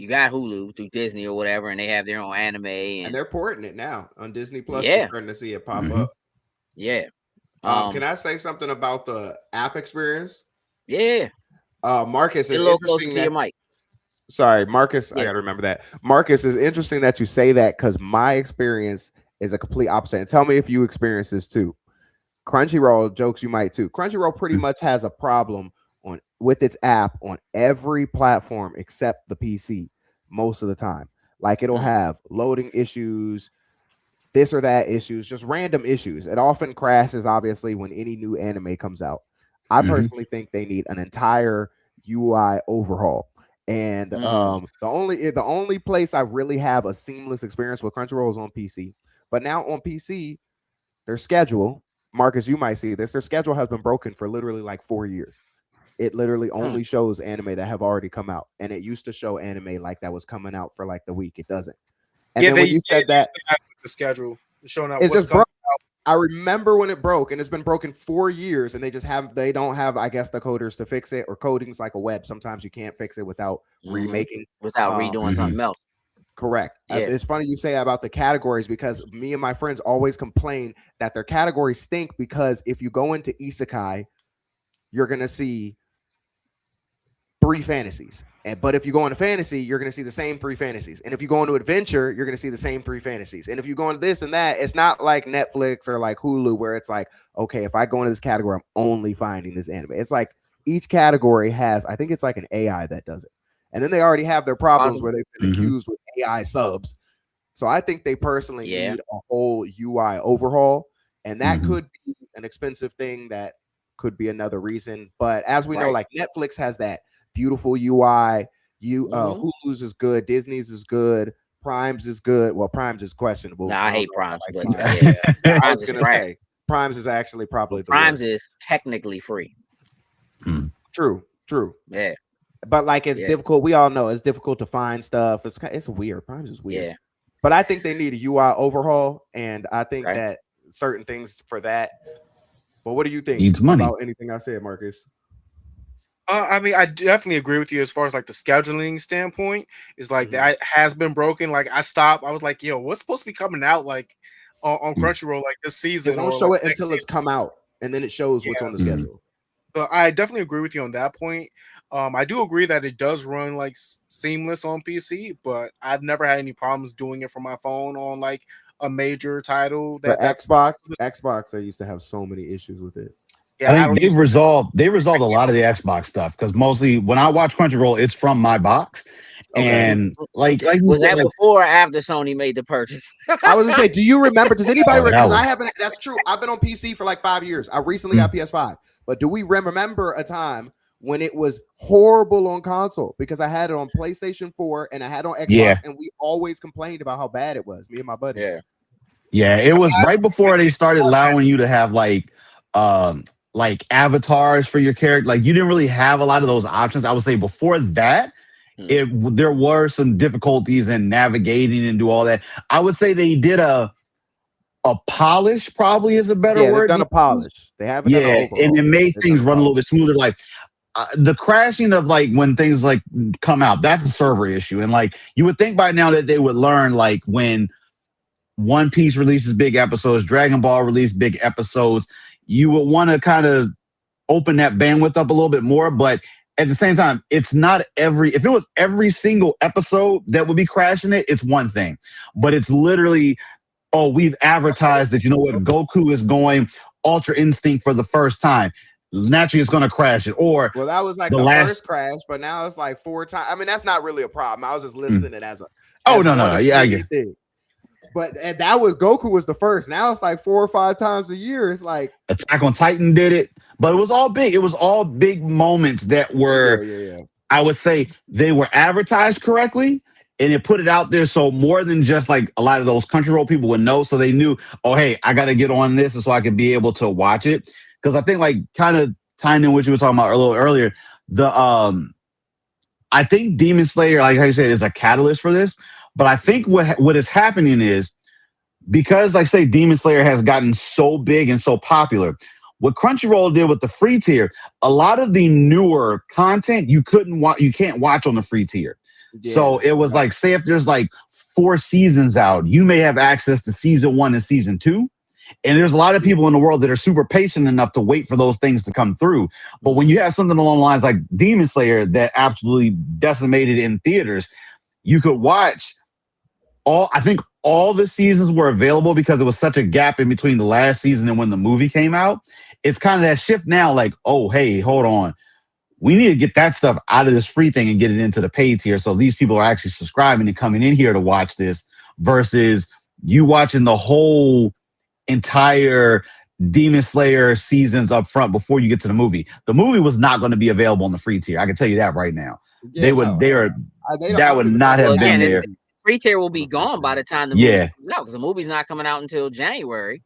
got Hulu through Disney or whatever, and they have their own anime, and they're porting it now on Disney Plus. Yeah, we're starting to see it pop up. Yeah. Can I say something about the app experience? Yeah. Marcus, it's a little closer to your mic. Sorry, Marcus. I Yeah. got to remember that. Marcus, is interesting that you say that because my experience is a complete opposite. And tell me if you experience this too. Crunchyroll, jokes you might too. Crunchyroll pretty much has a problem on with its app on every platform except the PC most of the time. Like it'll have loading issues, this or that issues, just random issues. It often crashes, obviously, when any new anime comes out. I personally think they need an entire UI overhaul. And the only place I really have a seamless experience with Crunchyroll is on PC. But now on PC, their schedule, Marcus, you might see this. Their schedule has been broken for literally like 4 years. It literally only shows anime that have already come out, and it used to show anime like that was coming out for like the week. It doesn't. And then when you said that, the schedule showing out it's what's just broke. coming I remember when it broke, and it's been broken 4 years, and they don't have, I guess, the coders to fix it, or coding's like a web. Sometimes you can't fix it without remaking, without redoing something else. Correct. Yeah. It's funny you say that about the categories because me and my friends always complain that their categories stink because if you go into isekai, you're gonna see 3 fantasies. But if you go into fantasy, you're going to see the same 3 fantasies. And if you go into adventure, you're going to see the same 3 fantasies. And if you go into this and that, it's not like Netflix or like Hulu where it's like, okay, if I go into this category, I'm only finding this anime. It's like each category has, I think it's like an AI that does it. And then they already have their problems where they've been accused with AI subs. So I think they personally need a whole UI overhaul. And that could be an expensive thing. That could be another reason. But as we know, like Netflix has that beautiful UI. Hulu's is good. Disney's is good. Prime's is good. Well, Prime's is questionable. Nah, I hate Prime's, but I was gonna say Prime's is actually probably the Prime's worst. is technically free. True. Yeah. But like it's difficult. We all know it's difficult to find stuff. It's weird. Prime's is weird. Yeah. But I think they need a UI overhaul, and I think that certain things for that. But what do you think Needs money. about anything I said, Marcus? I mean, I definitely agree with you as far as like the scheduling standpoint. Is like that has been broken. Like I stopped. I was like, yo, what's supposed to be coming out like on Crunchyroll like this season? They don't show it until it's come out, and then it shows what's on the schedule. So I definitely agree with you on that point. I do agree that it does run like seamless on PC, but I've never had any problems doing it from my phone on like a major title. For Xbox, I used to have so many issues with it. Yeah, I think they've resolved a lot of the Xbox stuff because mostly when I watch Crunchyroll, it's from my box. And like was that before or after Sony made the purchase? I was gonna say, do you remember? Does anybody? Because I haven't. That's true. I've been on PC for like 5 years. I recently got PS5, but do we remember a time when it was horrible on console? Because I had it on PlayStation 4 and I had it on Xbox, and we always complained about how bad it was. Me and my buddy. Yeah, it was right before they started allowing you to have like avatars for your character. Like you didn't really have a lot of those options. I would say before that, there were some difficulties in navigating and do all that. I would say they did a polish, probably is a better word. They've done a polish. They haven't. And it made things run a little bit smoother. Like the crashing of like when things like come out, that's a server issue. And like you would think by now that they would learn, like when One Piece releases big episodes, Dragon Ball released big episodes, you would want to kind of open that bandwidth up a little bit more. But at the same time, it's not if it was every single episode that would be crashing it, it's one thing. But it's literally, we've advertised that, you know what, Goku is going Ultra Instinct for the first time. Naturally, it's going to crash it. Or that was like the first crash, but now it's like 4 times. I mean, that's not really a problem. I was just listing it as a. Yeah, I get it. But that was Goku was the first. Now it's like 4 or 5 times a year. It's like Attack on Titan did it, but it was all big. It was all big moments that were, I would say, they were advertised correctly, and it put it out there. So more than just like a lot of those Crunchyroll people would know, so they knew, hey, I got to get on this, so I could be able to watch it. Because I think, like, kind of tying in what you were talking about a little earlier, I think Demon Slayer, like how you said, is a catalyst for this. But I think what is happening is because, like, say, Demon Slayer has gotten so big and so popular, what Crunchyroll did with the free tier, a lot of the newer content you can't watch on the free tier. Yeah, so it was like, say, if there's like 4 seasons out, you may have access to season 1 and season 2. And there's a lot of people in the world that are super patient enough to wait for those things to come through. But when you have something along the lines like Demon Slayer that absolutely decimated in theaters, you could watch I think all the seasons were available because there was such a gap in between the last season and when the movie came out. It's kind of that shift now, like, oh, hey, hold on. We need to get that stuff out of this free thing and get it into the paid tier. So these people are actually subscribing and coming in here to watch this versus you watching the whole entire Demon Slayer seasons up front before you get to the movie. The movie was not going to be available on the free tier. I can tell you that right now. Yeah, That would not have been there. Free tier will be gone by the time the movie comes out because the movie's not coming out until January,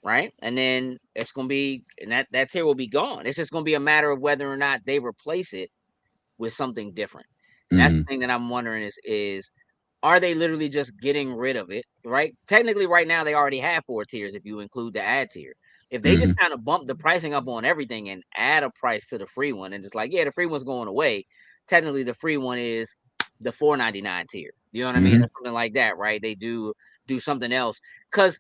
right? And then it's gonna be, and that tier will be gone. It's just gonna be a matter of whether or not they replace it with something different. That's the thing that I'm wondering is are they literally just getting rid of it, right? Technically, right now they already have 4 tiers if you include the ad tier. If they just kind of bump the pricing up on everything and add a price to the free one, and just like, yeah, the free one's going away. Technically, the free one is the $4.99 tier. You know what I mean? Or something like that, right? They do something else because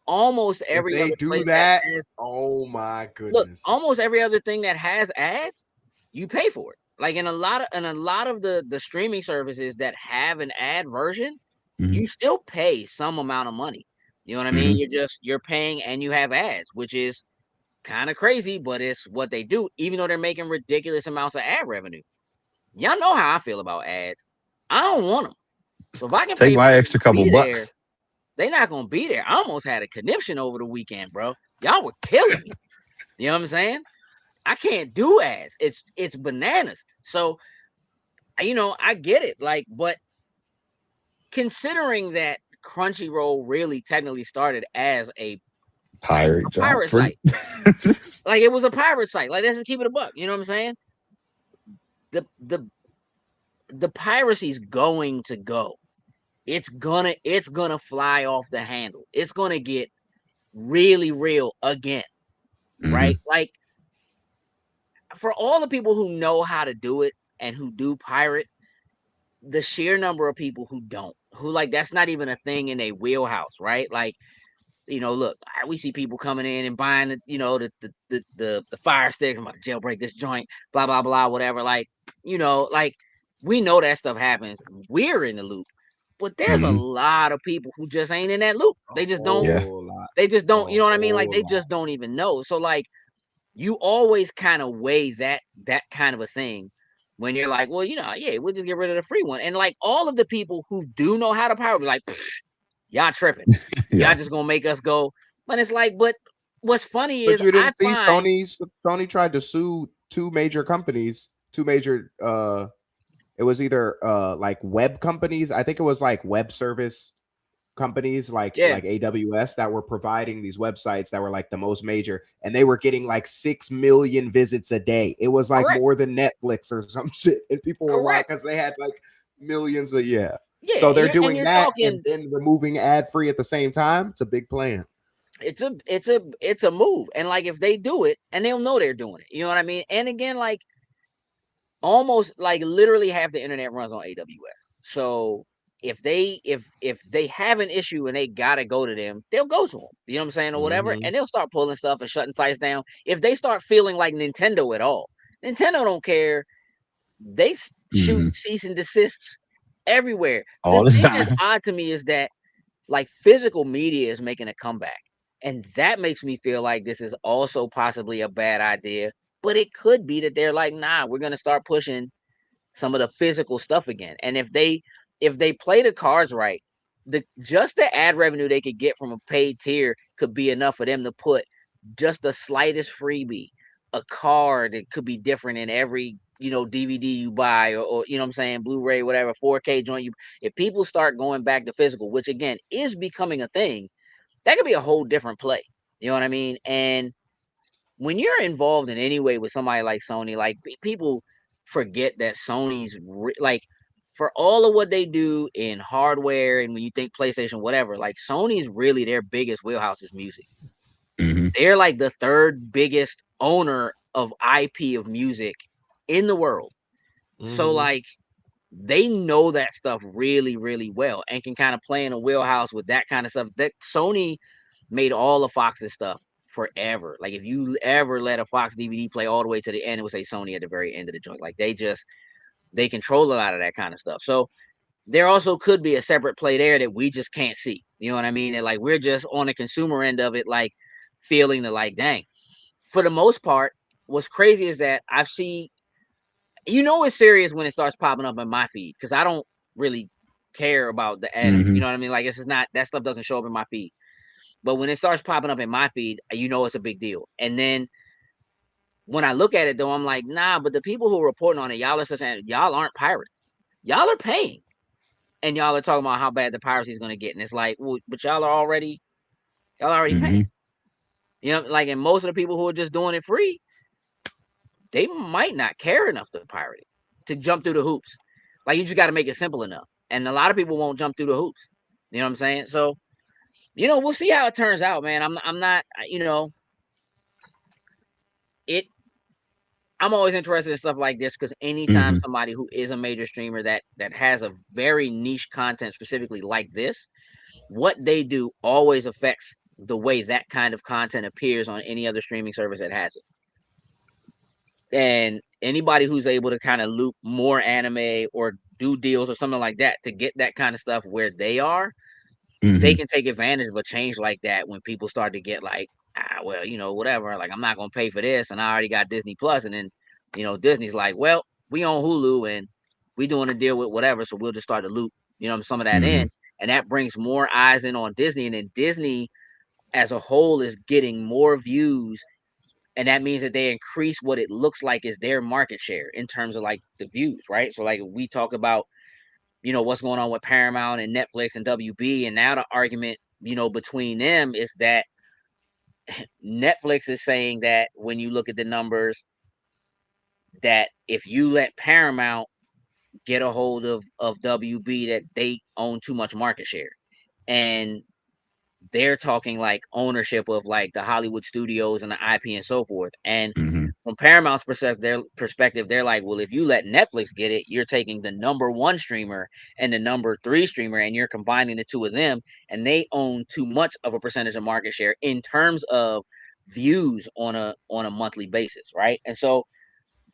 almost every other place that has, oh my goodness! Look, almost every other thing that has ads, you pay for it. Like in a lot of the streaming services that have an ad version, you still pay some amount of money. You know what I mean? You're paying and you have ads, which is kind of crazy, but it's what they do. Even though they're making ridiculous amounts of ad revenue. Y'all know how I feel about ads. I don't want them. So if I can take pay my extra couple bucks, they're not gonna be there. I almost had a conniption over the weekend, bro. Y'all were killing me. You know what I'm saying? I can't do ads. It's bananas. So, you know, I get it. Like, but considering that Crunchyroll really technically started as a pirate site, like it was a pirate site. Like, let's just keep it a buck. You know what I'm saying? The piracy's going to go. It's gonna fly off the handle. It's gonna get really real again, right? Like for all the people who know how to do it and who do pirate, the sheer number of people who don't, who like that's not even a thing in a wheelhouse, right? Like, you know, look, we see people coming in and buying the, you know, the fire sticks. I'm about to jailbreak this joint, blah blah blah, whatever. Like, you know, like we know that stuff happens. We're in the loop. But there's a lot of people who just ain't in that loop. They just don't. They just don't. You know what I mean? Like they just don't even know. So like, you always kind of weigh that kind of a thing when you're like, well, you know, yeah, we'll just get rid of the free one. And like all of the people who do know how to pirate, be like, y'all tripping. Y'all just gonna make us go. But it's like, but what's funny is you didn't see Sony tried to sue 2 major companies, 2 major it was either like web companies. I think it was like web service companies like AWS that were providing these websites that were like the most major, and they were getting like 6 million visits a day. It was like more than Netflix or some shit, and people were wild because they had like millions of so they're doing that and then removing ad free at the same time. It's a big plan. It's a move, and like if they do it, and they'll know they're doing it. You know what I mean? And again, like almost like literally half the internet runs on AWS. So if they have an issue and they gotta go to them, they'll go to them. You know what I'm saying, or whatever, and they'll start pulling stuff and shutting sites down. If they start feeling like Nintendo at all, Nintendo don't care. They shoot cease and desists everywhere. All the the thing time. that's odd to me is that like physical media is making a comeback, and that makes me feel like this is also possibly a bad idea. But it could be that they're like, nah, we're gonna start pushing some of the physical stuff again. And if they play the cards right, just the ad revenue they could get from a paid tier could be enough for them to put just the slightest freebie, a card that could be different in every, you know, DVD you buy or you know what I'm saying, Blu-ray, whatever, 4K joint you. If people start going back to physical, which again is becoming a thing, that could be a whole different play. You know what I mean? And when you're involved in any way with somebody like Sony, like people forget that Sony's like for all of what they do in hardware, and when you think PlayStation, whatever, like Sony's really their biggest wheelhouse is music. They're like the 3rd biggest owner of IP of music in the world. So like they know that stuff really, really well and can kind of play in a wheelhouse with that kind of stuff. That Sony made all of Fox's stuff forever. Like if you ever let a Fox DVD play all the way to the end, it would say Sony at the very end of the joint. Like they control a lot of that kind of stuff. So there also could be a separate play there that we just can't see. You know what I mean? And like we're just on the consumer end of it, like feeling the like, dang. For the most part, what's crazy is that I've seen, it's serious when it starts popping up in my feed because I don't really care about the anime. You know what I mean? Like it's just not, that stuff doesn't show up in my feed. But when it starts popping up in my feed, it's a big deal. And then when I look at it though, I'm like, nah, but the people who are reporting on it, y'all aren't pirates. Y'all are paying. And y'all are talking about how bad the piracy is going to get. And it's like, well, but y'all already paying. Like, and most of the people who are just doing it free, they might not care enough to pirate it, to jump through the hoops. Like, you just got to make it simple enough. And a lot of people won't jump through the hoops. You know what I'm saying? So, we'll see how it turns out, man. I'm not, I'm always interested in stuff like this because anytime somebody who is a major streamer that has a very niche content specifically like this, what they do always affects the way that kind of content appears on any other streaming service that has it. And anybody who's able to kind of loop more anime or do deals or something like that to get that kind of stuff where they are, they can take advantage of a change like that when people start to get like, whatever, like I'm not gonna pay for this and I already got Disney Plus, and then Disney's like, well, we on Hulu and we doing a deal with whatever, so we'll just start to loop some of that in, and that brings more eyes in on Disney, and then Disney as a whole is getting more views, and that means that they increase what it looks like is their market share in terms of like the views, right? So like we talk about what's going on with Paramount and Netflix and WB, and now the argument between them is that Netflix is saying that when you look at the numbers, that if you let Paramount get a hold of WB, that they own too much market share, and they're talking like ownership of like the Hollywood studios and the IP and so forth. And from Paramount's perspective, they're like, well, if you let Netflix get it, you're taking the number 1 streamer and the number 3 streamer, and you're combining the two of them, and they own too much of a percentage of market share in terms of views on a monthly basis, right? And so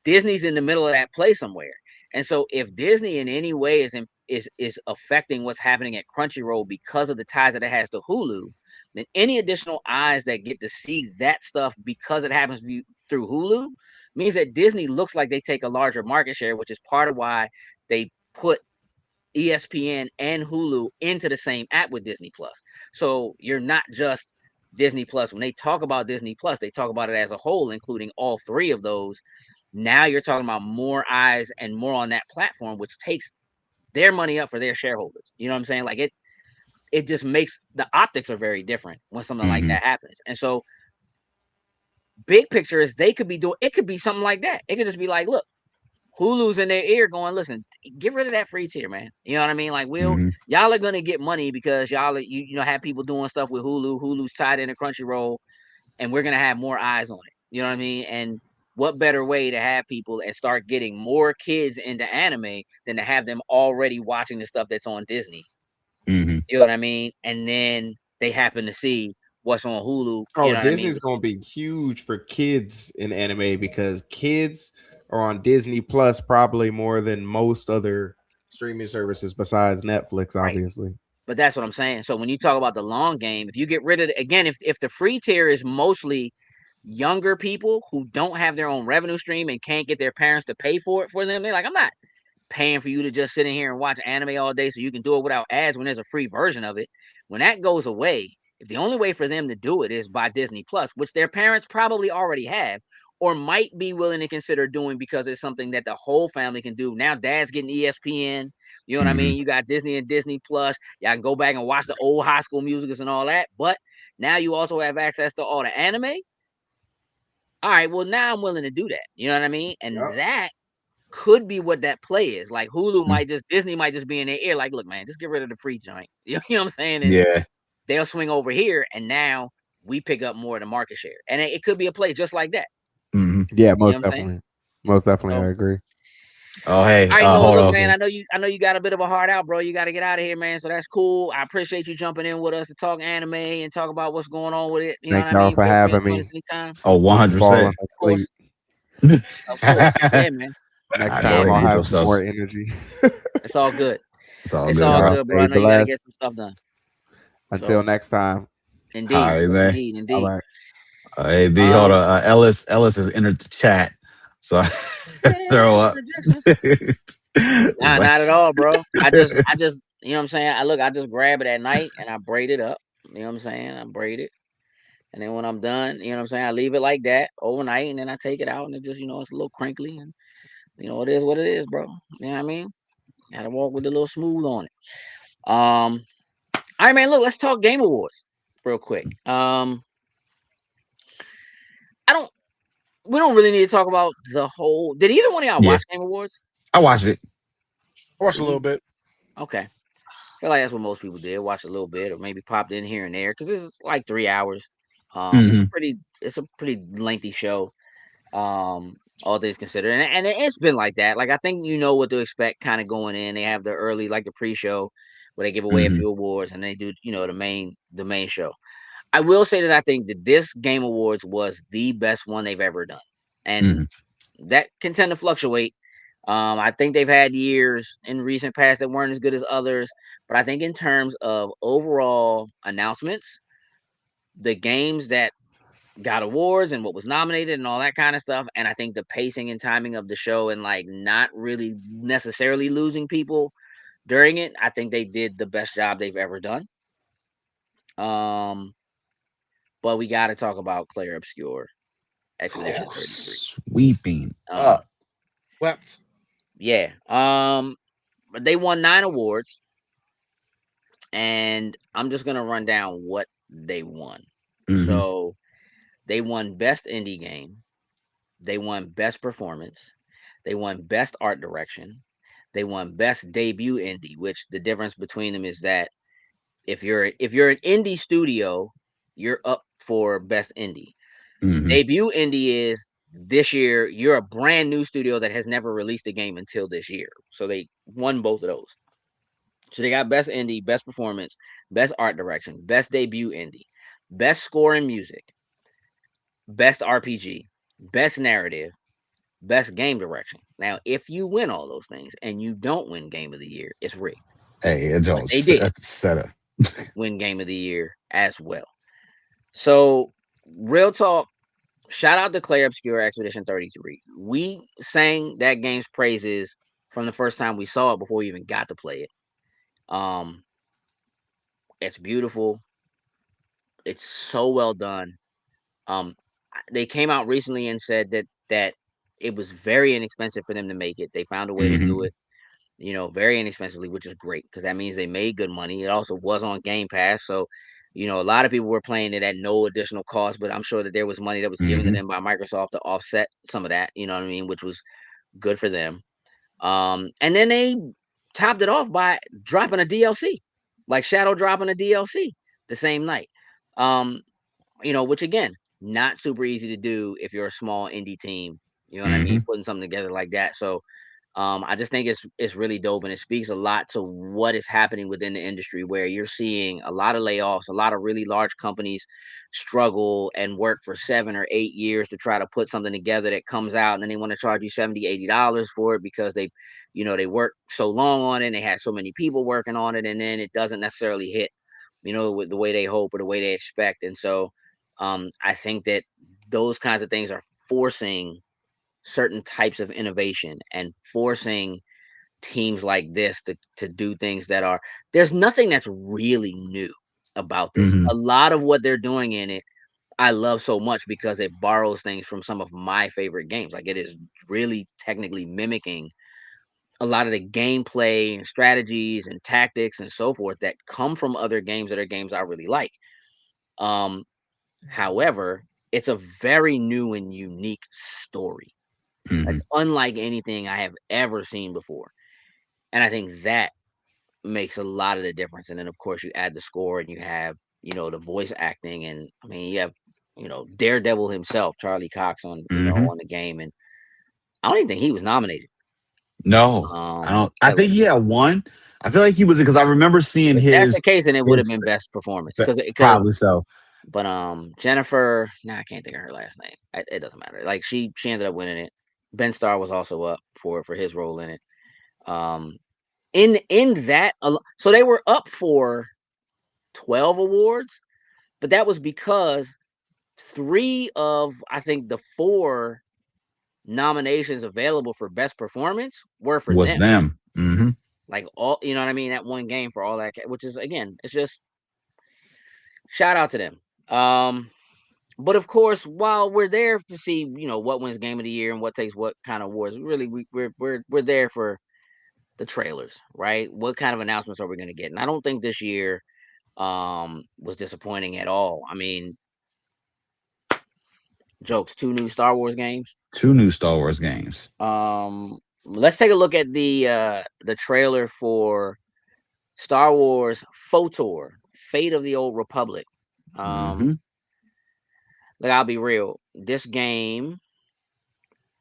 Disney's in the middle of that play somewhere. And so if Disney in any way is affecting what's happening at Crunchyroll because of the ties that it has to Hulu, then any additional eyes that get to see that stuff because it happens through Hulu means that Disney looks like they take a larger market share, which is part of why they put ESPN and Hulu into the same app with Disney Plus. So you're not just Disney Plus. When they talk about Disney Plus, they talk about it as a whole, including all 3 of those. Now you're talking about more eyes and more on that platform, which takes their money up for their shareholders. You know what I'm saying? Like it just makes the optics are very different when something like that happens. And so big picture is it could be something like that. It could just be like, look, Hulu's in their ear going, listen, get rid of that free tier, man. You know what I mean? Like y'all are going to get money because y'all, have people doing stuff with Hulu. Hulu's tied into Crunchyroll, and we're going to have more eyes on it. You know what I mean? And what better way to have people and start getting more kids into anime than to have them already watching the stuff that's on Disney? You know what I mean? And then they happen to see what's on Hulu. Oh, Disney's going to be huge for kids in anime because kids are on Disney Plus probably more than most other streaming services besides Netflix, obviously. Right. But that's what I'm saying. So when you talk about the long game, if you get rid of it, again, if the free tier is mostly younger people who don't have their own revenue stream and can't get their parents to pay for it for them, they're like, I'm not paying for you to just sit in here and watch anime all day so you can do it without ads when there's a free version of it. When that goes away, if the only way for them to do it is by Disney Plus, which their parents probably already have or might be willing to consider doing because it's something that the whole family can do. Now dad's getting ESPN, you know what I mean? You got Disney and Disney Plus. Y'all can go back and watch the old High School Musicals and all that, but now you also have access to all the anime. All right, well, now I'm willing to do that. You know what I mean? And that could be what that play is. Like Hulu Disney might just be in their ear, like, look, man, just get rid of the free joint. You know what I'm saying? And they'll swing over here, and now we pick up more of the market share. And it could be a play just like that. Yeah, most definitely. Most definitely, I agree. Oh, hey, All right, Noah, hold look, on. man, I know you got a bit of a heart out, bro. You got to get out of here, man. So that's cool. I appreciate you jumping in with us to talk anime and talk about what's going on with it. You know Thank what I y'all mean? for Feel free to having join us me. anytime. Oh, I'm falling 100%. Of asleep. course, of course. Yeah, man. Next I know. time Hey, I'll man, have some yourself. more energy. It's all good. It's all It's good, all Y'all bro. good, bro. stay I know you got to blessed. get some stuff done. Until So, next time. All indeed, right, man. indeed, All indeed. right. Hey, B, hold Um, on. Ellis has entered the chat, so I yeah, throw up. interjection. It's Nah, like, not at all, bro. I just, you know what I'm saying. I just grab it at night and I braid it up. You know what I'm saying. I braid it, and then when I'm done, you know what I'm saying. I leave it like that overnight, and then I take it out, and it just, it's a little crinkly, and it is what it is, bro. You know what I mean. Gotta walk with a little smooth on it. All right, man. Look, let's talk Game Awards real quick. I don't. We don't really need to talk about the whole. Did either one of y'all yeah, watch Game Awards? I watched it. I watched Did a little you? bit. Okay. I feel like that's what most people did. Watch a little bit, or maybe popped in here and there, because it's like 3 hours. Hmm. It's a pretty lengthy show. All things considered, and it's been like that. Like I think you know what to expect, kind of going in. They have the early, like the pre-show, where they give away a Hmm. few awards, and they do, the main show. I will say that I think that this Game Awards was the best one they've ever done, and Hmm. that can tend to fluctuate. I think they've had years in recent past that weren't as good as others, but I think in terms of overall announcements, the games that got awards and what was nominated and all that kind of stuff, and I think the pacing and timing of the show and like not really necessarily losing people during it, I think they did the best job they've ever done. Um, but we got to talk about Clair Obscur Expedition Oh, 33. sweeping Um, up. Wept. yeah. They won 9 awards, and I'm just gonna run down what they won. Hmm. So they won best indie game, they won best performance, they won best art direction, they won best debut indie. Which the difference between them is that if you're an indie studio, you're up for best indie. Hmm. Debut indie is this year you're a brand new studio that has never released a game until this year. So they won both of those. So they got best indie, best performance, best art direction, best debut indie, best score and music, best RPG, best narrative, best game direction. Now, if you win all those things and you don't win game of the year, it's rigged. Hey, it But they don't. did That's set up. win game of the year as well. So, real talk, shout out to Clair Obscur Expedition 33. We sang that game's praises from the first time we saw it before we even got to play it. Um, it's beautiful. It's so well done. Um, they came out recently and said that it was very inexpensive for them to make it. They found a way to do Hmm. it, very inexpensively, which is great because that means they made good money. It also was on Game Pass, so a lot of people were playing it at no additional cost. But I'm sure that there was money that was given to Hmm. them by Microsoft to offset some of that. You know what I mean? Which was good for them. And then they topped it off by dropping a DLC, like Shadow dropping a DLC the same night. Um, which again, not super easy to do if you're a small indie team. You know what I mean? Hmm. Putting something together like that. So I just think it's really dope, and it speaks a lot to what is happening within the industry, where you're seeing a lot of layoffs, a lot of really large companies struggle and work for 7 or 8 years to try to put something together that comes out, and then they want to charge you $70, $80 for it because they worked so long on it, and they had so many people working on it, and then it doesn't necessarily hit, with the way they hope or the way they expect. And so I think that those kinds of things are forcing certain types of innovation and forcing teams like this to do things that are there's nothing that's really new about this. Hmm. A lot of what they're doing in it I love so much because it borrows things from some of my favorite games. Like it is really technically mimicking a lot of the gameplay and strategies and tactics and so forth that come from other games that are games I really like. Um, However, it's a very new and unique story. Hmm. That's unlike anything I have ever seen before. And I think that makes a lot of the difference. And then of course you add the score and you have, the voice acting, and I mean you have, Daredevil himself, Charlie Cox on, Hmm. on the game. And I don't even think he was nominated. No, I don't. I think he had one. I feel like he was because I remember seeing If that's his. the case, then it would have been best performance because Probably so. But Jennifer, I can't think of her last name. It doesn't matter. Like she ended up winning it. Ben Starr was also up for his role in it. In that, so they were up for 12 awards, but that was because 3 of I think the 4 nominations available for best performance were for them. Mm-hmm. Like all, you know what I mean? That one game for all that, which is again, it's just shout out to them. But of course, while we're there to see, what wins game of the year and what takes what kind of awards, really, we're there for the trailers, right? What kind of announcements are we going to get? And I don't think this year was disappointing at all. I mean, jokes, 2 new Star Wars games. 2 new Star Wars games. Let's take a look at the trailer for Star Wars FOTOR, Fate of the Old Republic. Like, I'll be real, this game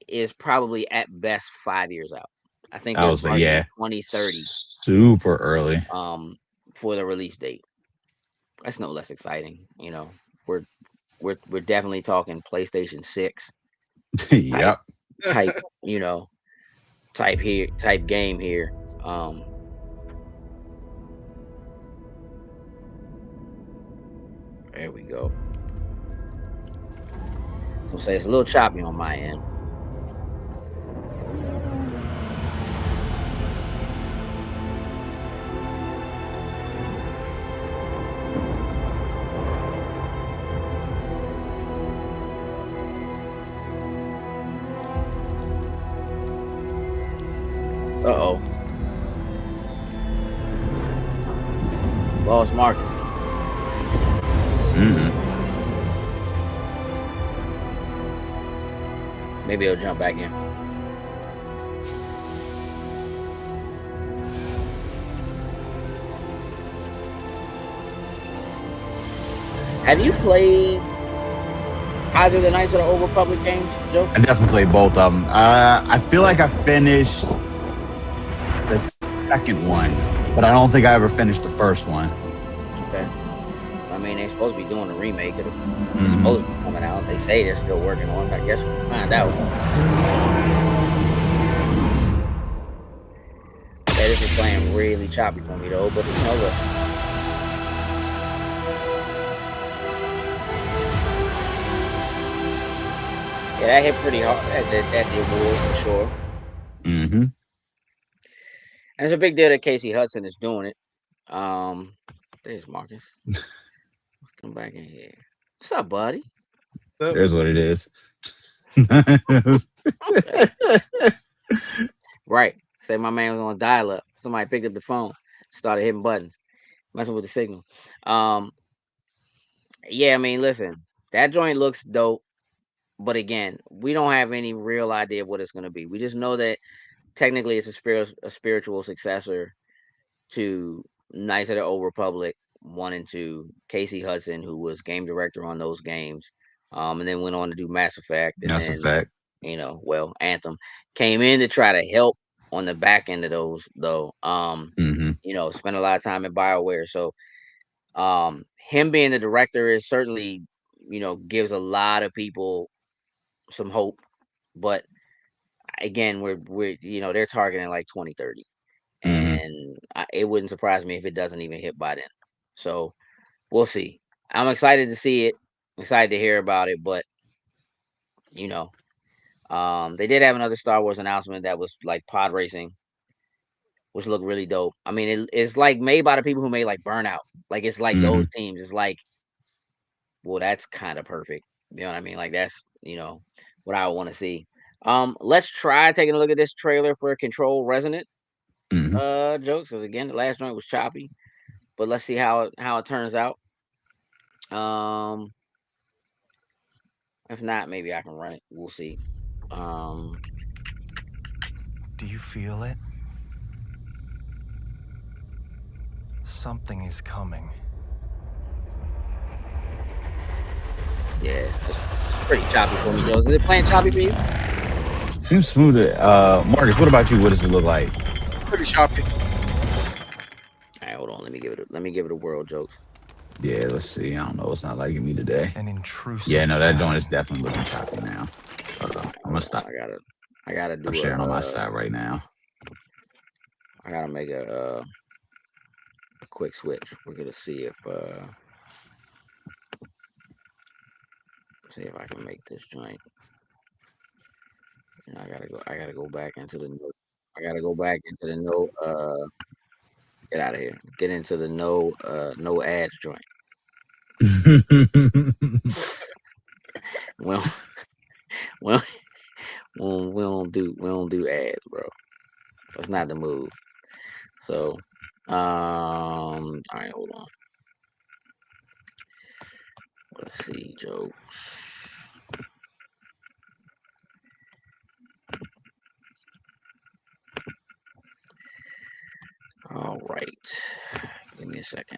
is probably at best 5 years out. I think I was like, 2030. Super early. For the release date. That's no less exciting. We're definitely talking PlayStation 6. Yep. Type game here. There we go. So say it's a little choppy on my end. Uh-oh. Lost Marcus. Maybe he'll jump back in. Have you played either the Knights of the Old Republic games, Joe? I definitely played both of them. I feel like I finished the second one, but I don't think I ever finished the first one. Okay. I mean, they're supposed to be doing a remake of it. It's supposed to be coming out. They say they're still working on it. I guess we'll find out. Yeah, this is playing really choppy for me though, but it's no good. Yeah, that hit pretty hard at the award for sure. And it's a big deal that Casey Hudson is doing it. There's Marcus. Let's come back in here. What's up, buddy? There's what it is. Right. Say my man was on dial-up. Somebody picked up the phone, started hitting buttons, messing with the signal. Yeah, I mean, listen, that joint looks dope. But again, we don't have any real idea of what it's going to be. We just know that technically it's a spiritual successor to Knights of the Old Republic 1 and 2. Casey Hudson, who was game director on those games, and then went on to do Mass Effect. And Effect. Anthem came in to try to help on the back end of those, though. Spent a lot of time at BioWare. So him being the director is certainly, gives a lot of people some hope. But again, we're they're targeting like 2030. And it wouldn't surprise me if it doesn't even hit by then. So we'll see. I'm excited to see it. I'm excited to hear about it. But, they did have another Star Wars announcement that was like pod racing, which looked really dope. I mean, it's like made by the people who made like Burnout. Like, it's like those teams. It's like, well, that's kind of perfect. You know what I mean? Like, that's, what I want to see. Let's try taking a look at this trailer for Control Resonant. Jokes, because again, the last joint was choppy, but let's see how it turns out. If not, maybe I can run it. We'll see. Do you feel it? Something is coming. Yeah, it's pretty choppy for me, Joe. Is it playing choppy for you? Seems smooth. Marcus, what about you? What does it look like? Pretty choppy. All right, hold on. Let me give it a whirl, jokes. Yeah, let's see. I don't know. It's not liking me today. An intrusive. Yeah, no, that joint pattern. is definitely looking choppy now. I'm gonna stop. I gotta do. I'm sharing on my side right now. I gotta make a quick switch. We're gonna see if I can make this joint. And I gotta go back into the note. I gotta go back into the no get out of here. Get into the no ads joint. Well, well, we don't do ads, bro. That's not the move. So, all right, hold on. Let's see, jokes. All right, give me a second.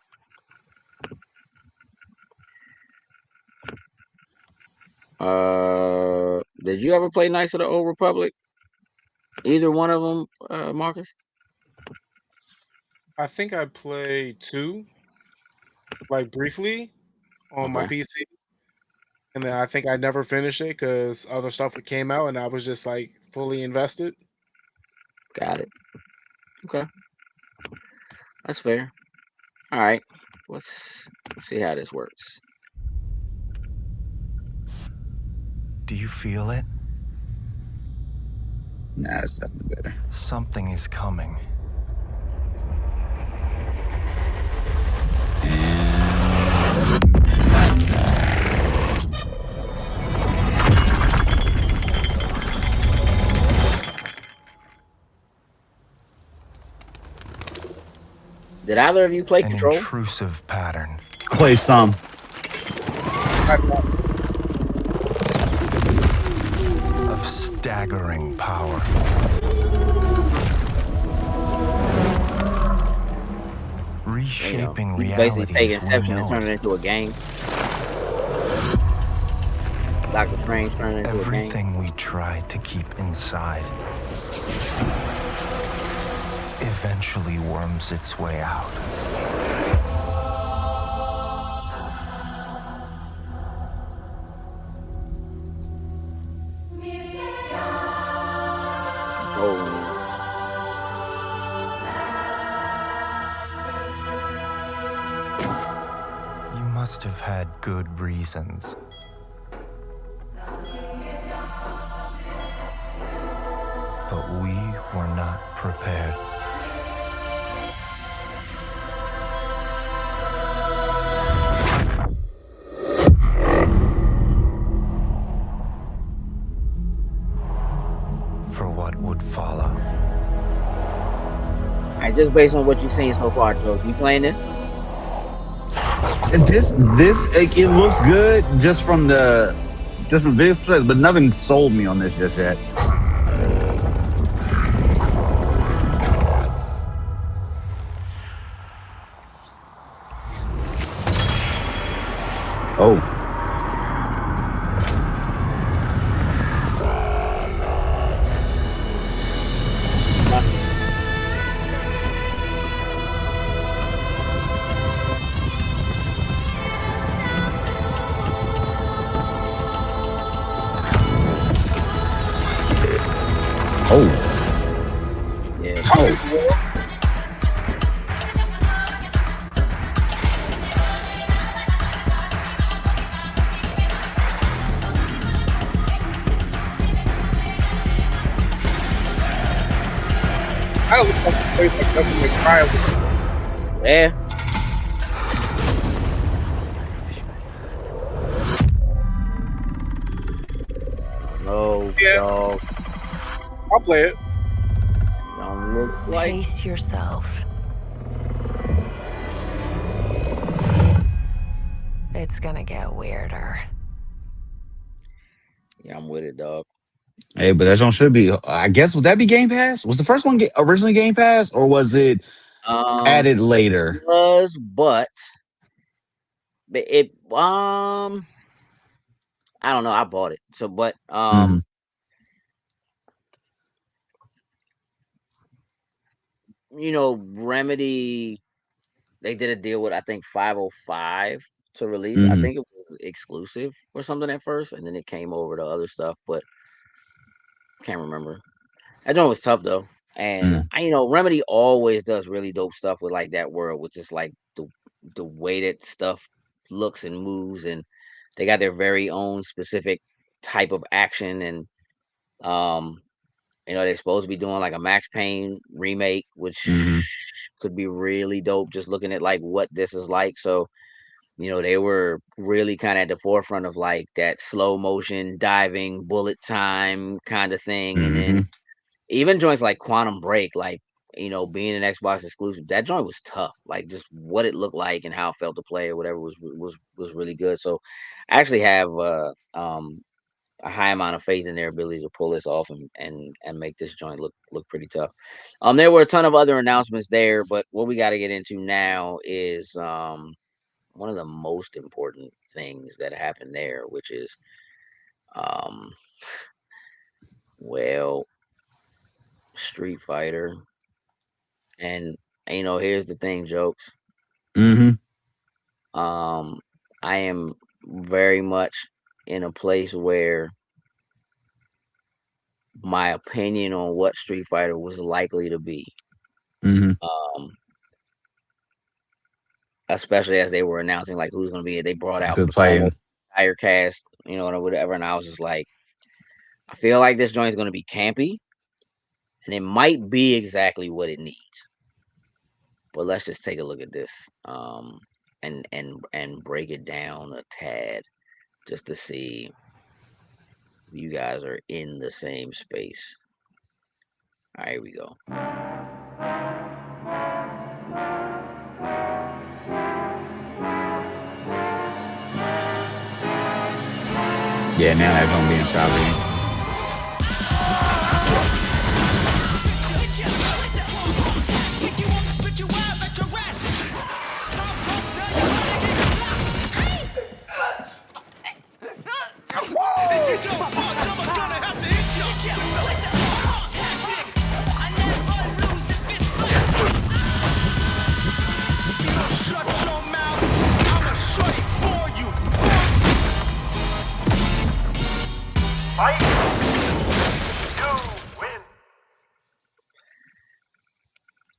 Did you ever play Knights of the Old Republic? Either one of them, Marcus? I think I played 2, like briefly, on my Okay, PC, and then I think I never finished it because other stuff came out, and I was just like fully invested. got it. Okay, that's fair. All right, let's see how this works. Do you feel it? Nah, it's definitely better. Something is coming. Did either of you play An Control? intrusive pattern. Play some. Of staggering power. Reshaping You basically reality. take Inception and turn it into a game. Doctor Strange turned it into a game. Everything we try to keep inside eventually worms its way out. Control room. You must have had good reasons. But we were not prepared. For what would follow. All right, just based on what you've seen so far, Joe, you playing this? And this like, it looks good just from video clips, but nothing sold me on this just yet. Oh. Oh. Yeah. Oh. I don't look like a place like Devil May Cry was. Yeah. No, Yeah. dog. I'll play it. Don't look like. Pace yourself. It's gonna get weirder. Yeah, I'm with it, dog. Hey, but that one should be. I guess would that be Game Pass? Was the first one originally Game Pass, or was it added later? It was, but it I don't know. I bought it, so but Remedy, they did a deal with I think 505 to release. I Mm-hmm. think it was exclusive or something at first, and then it came over to other stuff, but can't remember. That joint was tough though. And Mm. Remedy always does really dope stuff with like that world, with just like the way that stuff looks and moves, and they got their very own specific type of action. And um, they're supposed to be doing like a Max Payne remake, which Mm-hmm. could be really dope. Just looking at like what this is like, so they were really kind of at the forefront of like that slow motion diving bullet time kind of thing, and Mm-hmm. then even joints like Quantum Break, like being an Xbox exclusive, that joint was tough. Like just what it looked like and how it felt to play or whatever was really good. So I actually have a high amount of faith in their ability to pull this off and make this joint look pretty tough. There were a ton of other announcements there, but what we got to get into now is one of the most important things that happened there, which is um well, Street Fighter. And here's the thing, jokes. Mm-hmm. I am very much in a place where my opinion on what Street Fighter was likely to be, Mm-hmm. um, especially as they were announcing like who's going to be it. They brought out Good almost fighting. entire cast, or whatever, and I was just like, I feel like this joint is going to be campy, and it might be exactly what it needs. But let's just take a look at this, and break it down a tad, just to see if you guys are in the same space. All right, here we go. Yeah, now that's gonna be in shopping.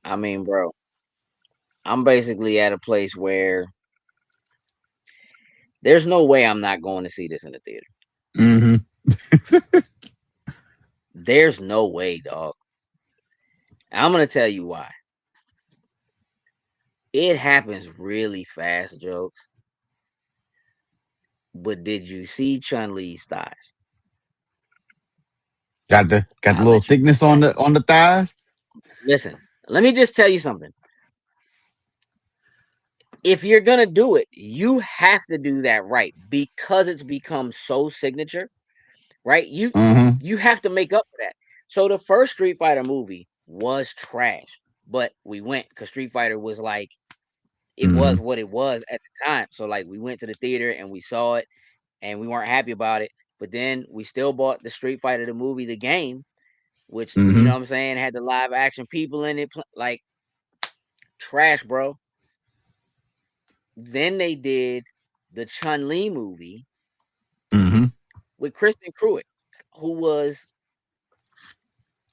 I mean, bro, I'm basically at a place where there's no way I'm not going to see this in the theater. Mm-hmm. There's no way, dog. I'm gonna tell you why. It happens really fast, jokes. But did you see Chun Li's thighs? Got the I'll little let you thickness on the thighs. listen. Let me just tell you something. If you're gonna do it, you have to do that right, because it's become so signature, right? You Mm-hmm. you have to make up for that. So the first Street Fighter movie was trash, but we went because Street Fighter was like, it Mm-hmm. was what it was at the time. So like we went to the theater and we saw it and we weren't happy about it, but then we still bought the Street Fighter the movie, the game, which Mm-hmm. what I'm saying, had the live action people in it, like trash, bro. Then they did the Chun Li movie Mm-hmm. with Kristen Cruitt, who was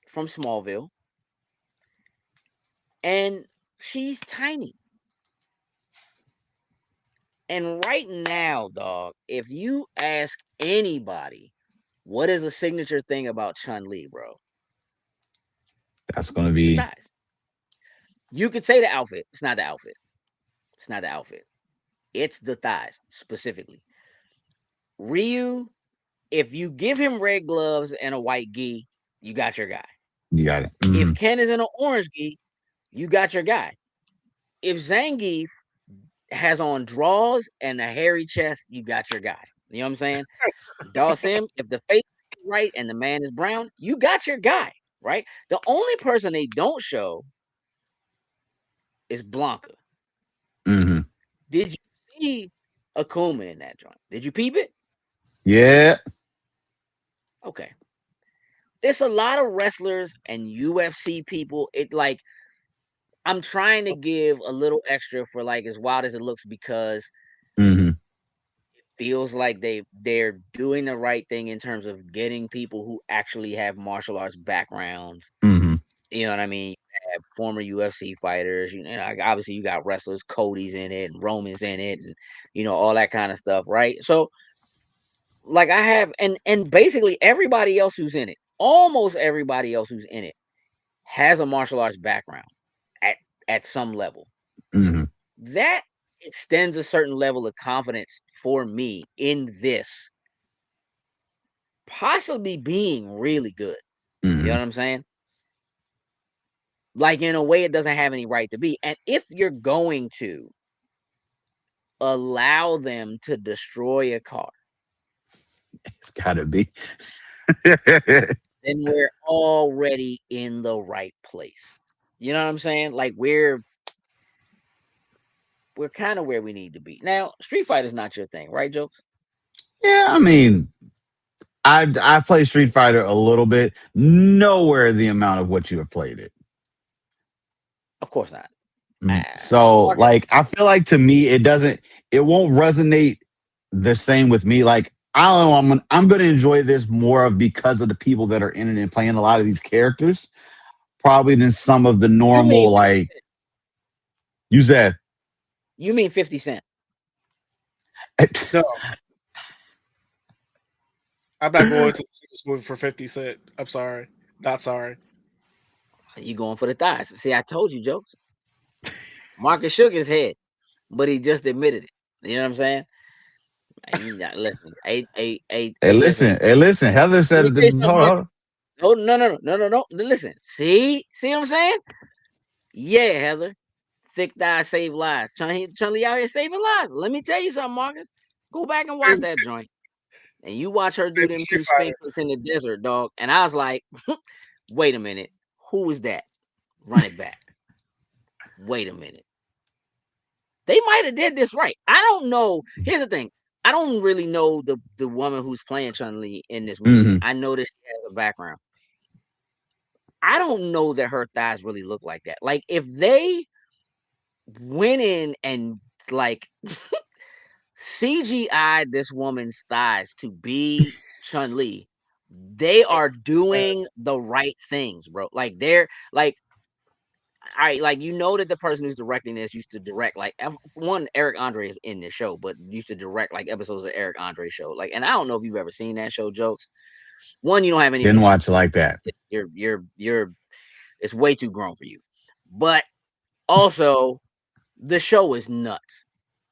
from Smallville, and she's tiny. And right now, dog, if you ask anybody what is a signature thing about Chun Li, bro, That's gonna it's the be. thighs. You could say the outfit. It's not the outfit. It's not the outfit. It's the thighs specifically. Ryu, if you give him red gloves and a white gi, you got your guy. You got it. If Mm-hmm. Ken is in an orange gi, you got your guy. If Zangief has on draws and a hairy chest, you got your guy. You know what I'm saying? Dawson, if the face is right and the man is brown, you got your guy, right? The only person they don't show is Blanca. Mm-hmm. Did you see Akuma in that joint? Did you peep it? Yeah. Okay. There's a lot of wrestlers and UFC people. It like I'm trying to give a little extra for like as wild as it looks because Mm-hmm. it feels like they're doing the right thing in terms of getting people who actually have martial arts backgrounds. Mm-hmm. You know what I mean? You have former UFC fighters. You know, like obviously you got wrestlers, Cody's in it, and Roman's in it, and all that kind of stuff, right? So like I have, and basically everybody else who's in it, almost everybody else who's in it, has a martial arts background at some level. Mm-hmm. That extends a certain level of confidence for me in this possibly being really good. You know Mm-hmm. what I'm saying? Like in a way it doesn't have any right to be. And if you're going to allow them to destroy a car, It's gotta be. then we're already in the right place. You know what I'm saying? Like we're kind of where we need to be. Now, Street Fighter's not your thing, right, Jokes? Yeah, I mean, I play Street Fighter a little bit, nowhere the amount of what you have played it. Of course not. So, Marcus, like, I feel like to me, it won't resonate the same with me. Like, I don't know, I'm gonna enjoy this more of because of the people that are in it and playing a lot of these characters, probably than some of the you mean normal 50 like Cent. you said. You mean 50 Cent. No, I'm not going to see this movie for 50 Cent. I'm sorry. Not sorry. You going for the thighs. See, I told you, Jokes. Marcus shook his head, but he just admitted it. You know what I'm saying? Listen, listen. Hey, listen. Heather Let me said, tell you something, hold Marcus. on. No. Listen. See what I'm saying? Yeah, Heather. Thick thighs save lives. Chun-Li out here saving lives. Let me tell you something, Marcus. Go back and watch that joint. And you watch her do them Street two spin Fighter. kicks in the desert, dog. And I was like, wait a minute. Who is that? Run it back. Wait a minute. They might have did this right. I don't know. Here's the thing. I don't really know the woman who's playing Chun-Li in this movie. Mhm. I know that she has a background. I don't know that her thighs really look like that. Like if they went in and like CGI this woman's thighs to be Chun-Li, they are doing the right things, bro. Like they're like, all right, like that the person who's directing this used to direct like one Eric Andre is in this show, but used to direct like episodes of Eric Andre show. Like, and I don't know if you've ever seen that show, Jokes. One, you don't have any Didn't patience. watch it like that. You're it's way too grown for you. But also, the show is nuts.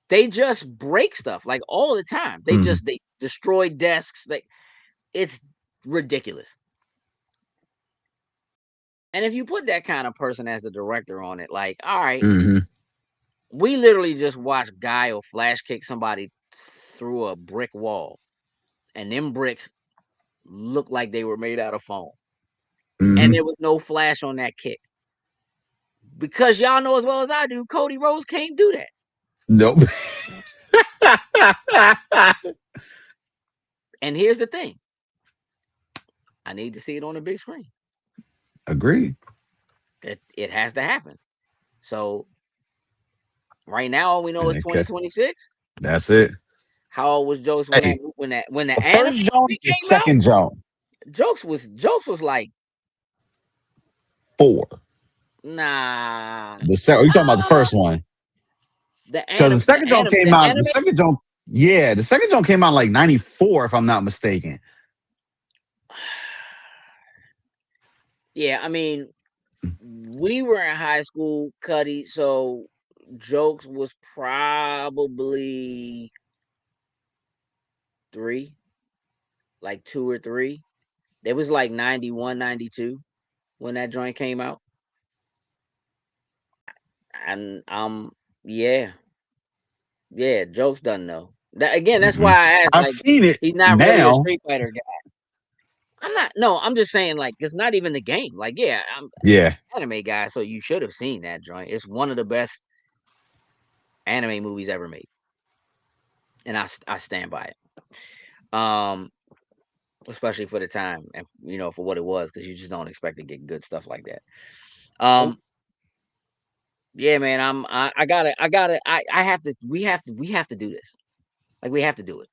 They just break stuff like all the time. They destroy desks. Like it's ridiculous. And if you put that kind of person as the director on it, like, all right, Mhm. we literally just watched Guile flash kick somebody through a brick wall, and them bricks looked like they were made out of foam, and Mhm. there was no flash on that kick. Because y'all know as well as I do, Cody Rhodes can't do that. Nope. And here's the thing. I need to see it on the big screen. Agreed. It has to happen. So right now, all we know is 2026. That's it. How old was Jokes Hey, when the the anime first joint, movie the came out? second joint, Jokes was like 4. nah. Are you talking about the first one? The Because the second joint came out. anime. The second joint, yeah, the second joint came out like '94, if I'm not mistaken. Yeah, I mean, we were in high school, Cuddy, so Jokes was probably 3, like 2 or 3. It was like 91, 92 when that joint came out. And yeah, Jokes doesn't know. That again, that's why I asked. I've Like, seen it he's not really a now. Street Fighter guy. I'm not. No, I'm just saying. Like, it's not even the game. Like, yeah, I'm Yeah. an anime guy, so you should have seen that joint. It's one of the best anime movies ever made, and I stand by it. Especially for the time and for what it was, because you just don't expect to get good stuff like that. Yeah, man. I have to. We have to do this. Like, we have to do it.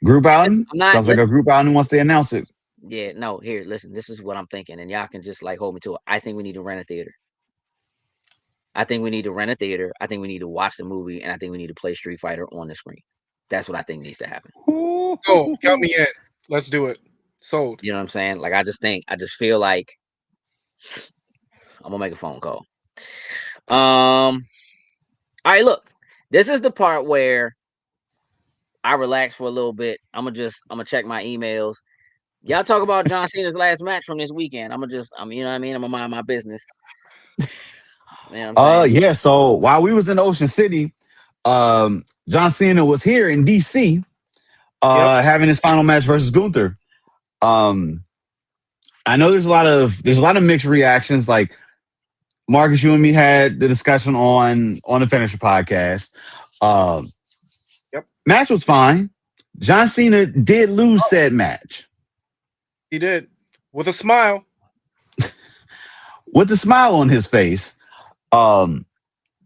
Group outing? I'm not. Sounds like a group outing once they announce it. Yeah, no. Here, listen. This is what I'm thinking, and y'all can just like hold me to it. I think we need to rent a theater. I think we need to rent a theater. I think we need to watch the movie, and I think we need to play Street Fighter on the screen. That's what I think needs to happen. So count me in. Let's do it. Sold. You know what I'm saying? Like, I just feel like I'm gonna make a phone call. All right, look. This is the part where I relax for a little bit. I'm gonna check my emails. Y'all talk about John Cena's last match from this weekend. You know what I mean? I'm gonna mind my business. You know what I'm saying? Yeah. So while we was in Ocean City, John Cena was here in DC, having his final match versus Gunther. I know there's a lot of mixed reactions. Like, Marcus, you and me had the discussion on the Finisher podcast. Match was fine. John Cena did lose said match. He did, with a smile. With a smile on his face. And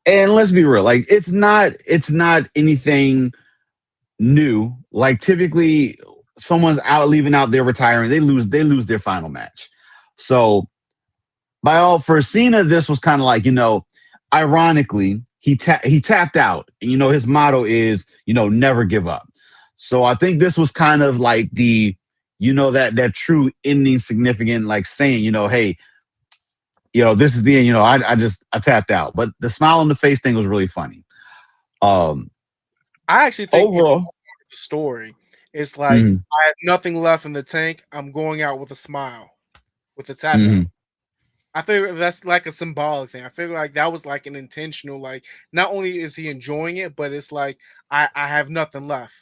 let's be real, like, it's not anything new. Like, typically someone's leaving out, they're retiring, they lose their final match. So for Cena, this was kind of like, ironically, he tapped out, and his motto is, never give up. So I think this was kind of like the, that true ending significant, like saying, hey, this is the end. I tapped out. But the smile on the face thing was really funny. I actually think overall, it's the story. It's like, I have nothing left in the tank. I'm going out with a smile, with a tap out. I feel that's like a symbolic thing. I feel like that was like an intentional, like, not only is he enjoying it, but it's like, I have nothing left.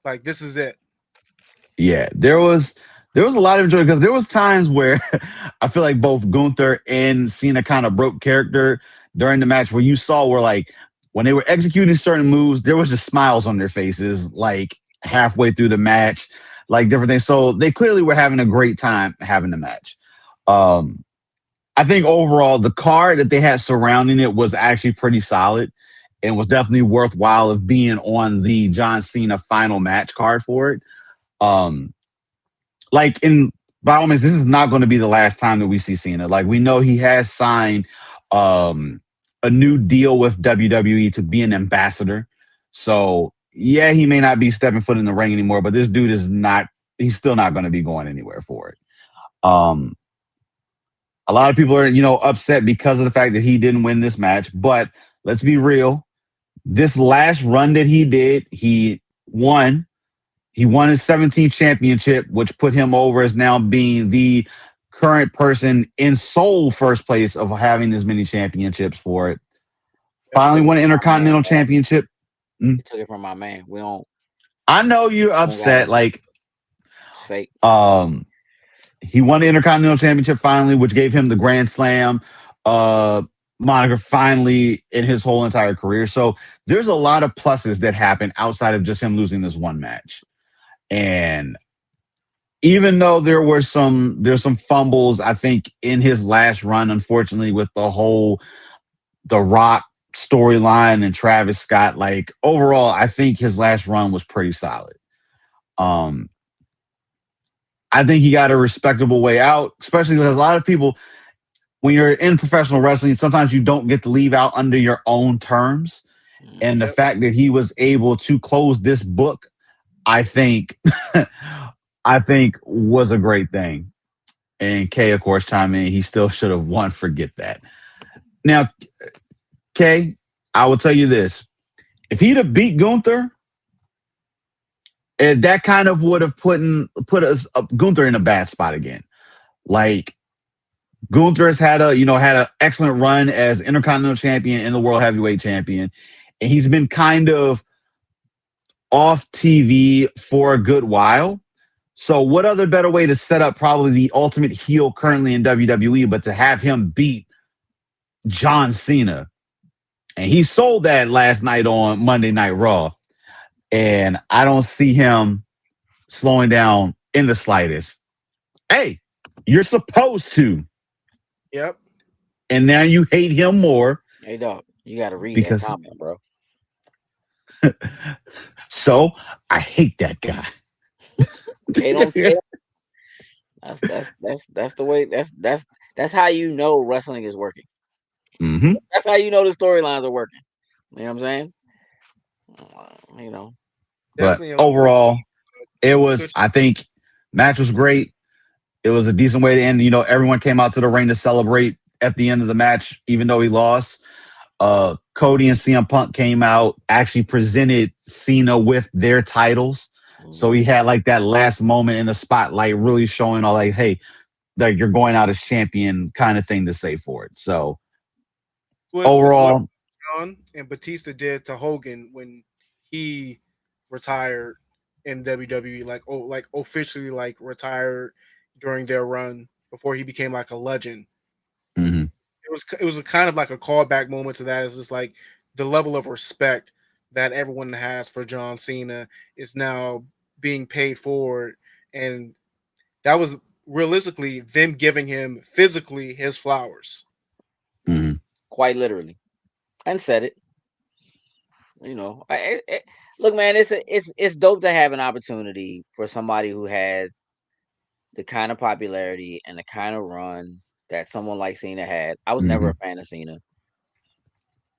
Like, this is it. Yeah, there was a lot of enjoyment, because there was times where I feel like both Gunther and Cena kind of broke character during the match, where you saw where, like, when they were executing certain moves, there was just smiles on their faces, like, halfway through the match, like, different things. So they clearly were having a great time having the match. I think overall the card that they had surrounding it was actually pretty solid, and was definitely worthwhile of being on the John Cena final match card for it. Like, by all means, this is not going to be the last time that we see Cena. Like, we know he has signed a new deal with WWE to be an ambassador. So yeah, he may not be stepping foot in the ring anymore, but this dude he's still not going to be going anywhere for it. A lot of people are, upset because of the fact that he didn't win this match. But let's be real. This last run that he did, he won. He won his 17th championship, which put him over as now being the current person in sole first place of having as many championships for it. Finally won an Intercontinental Championship. You took it from my man. We don't. I know you're upset. Like, it's fake. He won the Intercontinental Championship finally, which gave him the Grand Slam moniker finally in his whole entire career. So there's a lot of pluses that happen outside of just him losing this one match. And even though there's some fumbles, I think, in his last run, unfortunately, with the Rock storyline and Travis Scott, like, overall, I think his last run was pretty solid. I think he got a respectable way out, especially because a lot of people, when you're in professional wrestling, sometimes you don't get to leave out under your own terms. And the fact that he was able to close this book, I think was a great thing. And Kay, of course, chime in. He still should have won. Forget that. Now, Kay, I will tell you this. If he'd have beat Gunther, and that kind of would have put Gunther in a bad spot again. Like, Gunther has had an excellent run as Intercontinental Champion and the World Heavyweight Champion, and he's been kind of off TV for a good while. So what other better way to set up probably the ultimate heel currently in WWE but to have him beat John Cena? And he sold that last night on Monday Night Raw. And I don't see him slowing down in the slightest. Hey, you're supposed to. Yep. And now you hate him more. Hey dog, you gotta read that because comment, bro. so I hate that guy. They don't care. That's the way. That's how you know wrestling is working. Hmm. That's how you know the storylines are working. You know what I'm saying? You know. But Definitely a overall, it was, good. I think, match was great. It was a decent way to end. Everyone came out to the ring to celebrate at the end of the match, even though he lost. Cody and CM Punk came out, actually presented Cena with their titles. So Mhm. he had like that last moment in the spotlight, really showing all like, hey, like you're going out as champion kind of thing to say for it. So Was what overall, John and Batista did to Hogan when he retired in WWE, like officially like retired during their run before he became like a legend. mhm, It was a kind of like a callback moment to that. It's just like the level of respect that everyone has for John Cena is now being paid forward, and that was realistically them giving him physically his flowers. mhm, Quite literally, and said it. Look, man, it's dope to have an opportunity for somebody who had the kind of popularity and the kind of run that someone like Cena had. I was never a mhm, fan of Cena.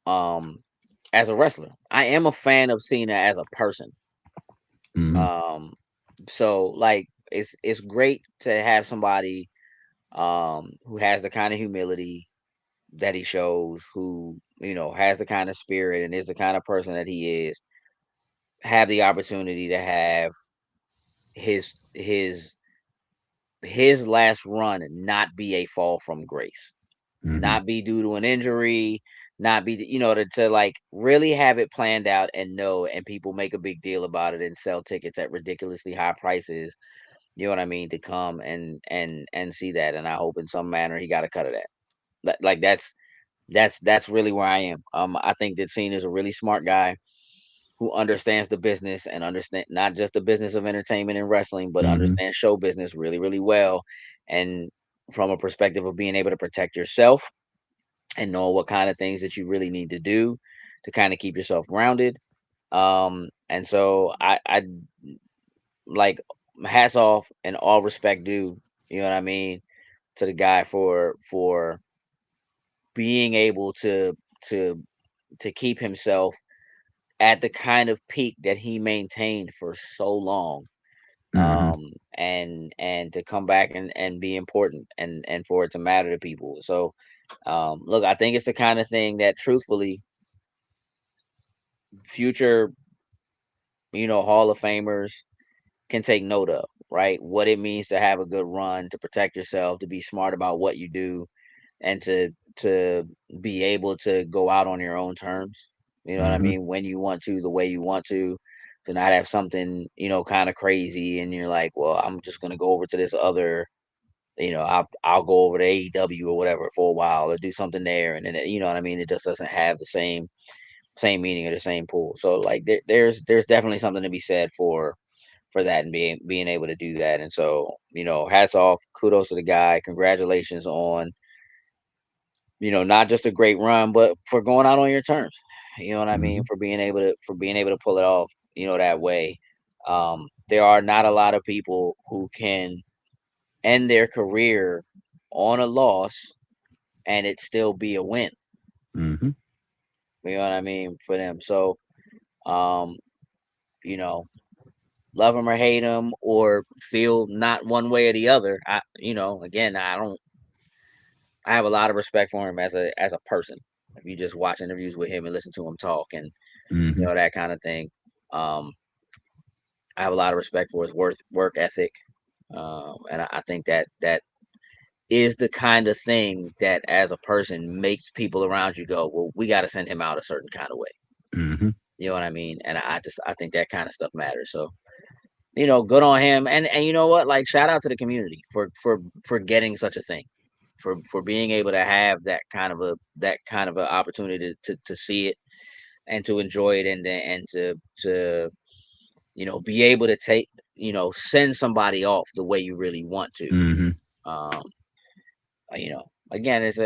Um, as a wrestler, I am a fan of Cena as a person. mhm, Um, so like it's great to have somebody who has the kind of humility that he shows, who has the kind of spirit and is the kind of person that he is, have the opportunity to have his his his last run not be a fall from grace, mhm, not be due to an injury, not be to like really have it planned out and know, and people make a big deal about it and sell tickets at ridiculously high prices, you know what I mean, to come and see that. And I hope in some manner he got a cut of that. Like that's really where I am. I think that Cena is a really smart guy who understands the business and understand not just the business of entertainment and wrestling, but mhm, understands show business really, really well. And from a perspective of being able to protect yourself and know what kind of things that you really need to do to kind of keep yourself grounded. And so I like, hats off and all respect due, you know what I mean, to the guy for being able to to keep himself at the kind of peak that he maintained for so long, mhm, and to come back and be important and for it to matter to people. So look, I think it's the kind of thing that truthfully future Hall of Famers can take note of, right? What it means to have a good run, to protect yourself, to be smart about what you do, and to be able to go out on your own terms. You know what I mhm, mean? When you want to, the way you want to not have something, kind of crazy and you're like, well, I'm just gonna go over to this other, I'll go over to AEW or whatever for a while or do something there, and then you know what I mean. It just doesn't have the same meaning or the same pull. So like there's definitely something to be said for that and being able to do that. And so hats off, kudos to the guy, congratulations on not just a great run, but for going out on your terms. You know what I mean? mhm, For being able to pull it off, that way. There are not a lot of people who can end their career on a loss and it still be a win. mhm. You know what I mean? For them. So, um, you know, love him or hate him or feel not one way or the other. Again, I have a lot of respect for him as a person. If you just watch interviews with him and listen to him talk and Mhm. that kind of thing. Um, I have a lot of respect for his work ethic, and I think that is the kind of thing that, as a person, makes people around you go, "Well, we got to send him out a certain kind of way." Mhm. You know what I mean? And I think that kind of stuff matters. So good on him. And you know what? Like, shout out to the community for getting such a thing, for being able to have that kind of a opportunity to see it and to enjoy it and to be able to send somebody off the way you really want to. Mhm. Um, again, it's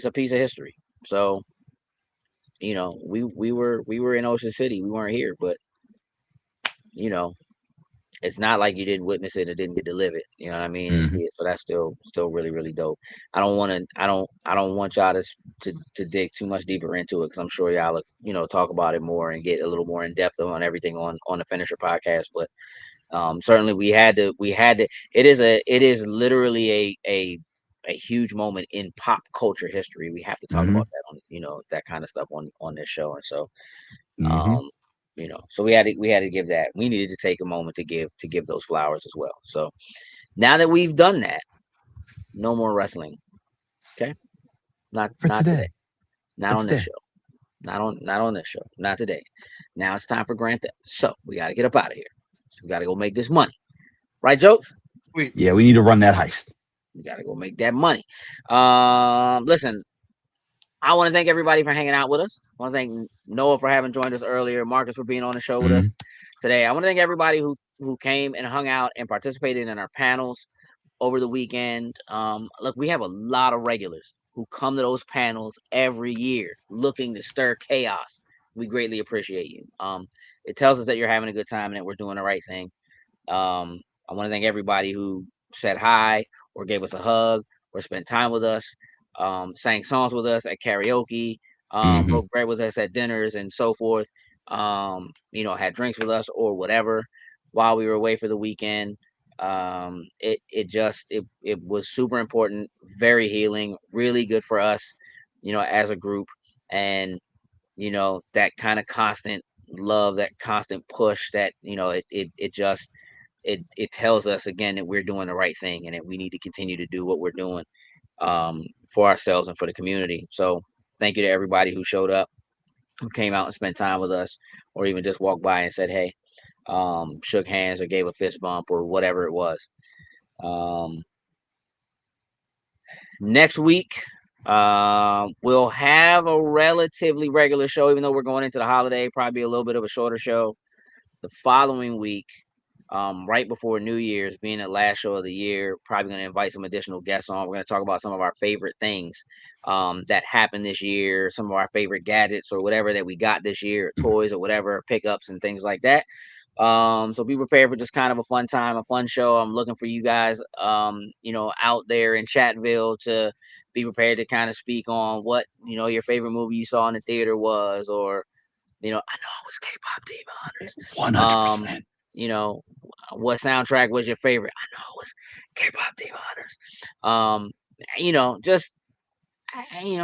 a piece of history. So you know, we were in Ocean City. We weren't here, but you know, it's not like you didn't witness it and didn't get to live it. You know what I mean? And see Mhm. it. So that's still really really dope. I don't want y'all to dig too much deeper into it because I'm sure y'all talk about it more and get a little more in depth on everything on the Finisher podcast. But certainly we had to. It is literally a huge moment in pop culture history. We have to talk about Mhm. that on that kind of stuff on this show. And so Mhm. um so we had to give that. We needed to take a moment to give those flowers as well. So now that we've done that, no more wrestling. Okay, not For not today. today. Not For on this today. show. Not on this show. Not today. Now it's time for Grand Theft. So we got to get up out of here. So we got to go make this money. Right, Jokes? Yeah, we need to run that heist. We got to go make that money. Listen, I want to thank everybody for hanging out with us. I want to thank Noah for having joined us earlier, Marcus for being on the show with us Mhm. today. I want to thank everybody who came and hung out and participated in our panels over the weekend. Look, we have a lot of regulars who come to those panels every year looking to stir chaos. We greatly appreciate you. It tells us that you're having a good time and that we're doing the right thing. I want to thank everybody who said hi or gave us a hug or spent time with us, sang songs with us at karaoke, Mhm. broke bread with us at dinners and so forth. Had drinks with us or whatever while we were away for the weekend. It was super important, very healing, really good for us, as a group, and that kind of constant love, that constant push, that it tells us again that we're doing the right thing and that we need to continue to do what we're doing for ourselves and for the community. So thank you to everybody who showed up, who came out and spent time with us, or even just walked by and said hey, shook hands or gave a fist bump or whatever it was. Next week, we'll have a relatively regular show, even though we're going into the holiday, probably a little bit of a shorter show. The following week, right before New Year's, being the last show of the year, probably going to invite some additional guests on. We're going to talk about some of our favorite things that happened this year, some of our favorite gadgets or whatever that we got this year, toys or whatever, pickups and things like that. So be prepared for just kind of a fun time, a fun show. I'm looking for you guys, out there in Chatville to be prepared to kind of speak on what, your favorite movie you saw in the theater was, or, I know it was K-pop Demon Hunters. 100%. What soundtrack was your favorite? I know it was K-pop Demon Hunters. Just,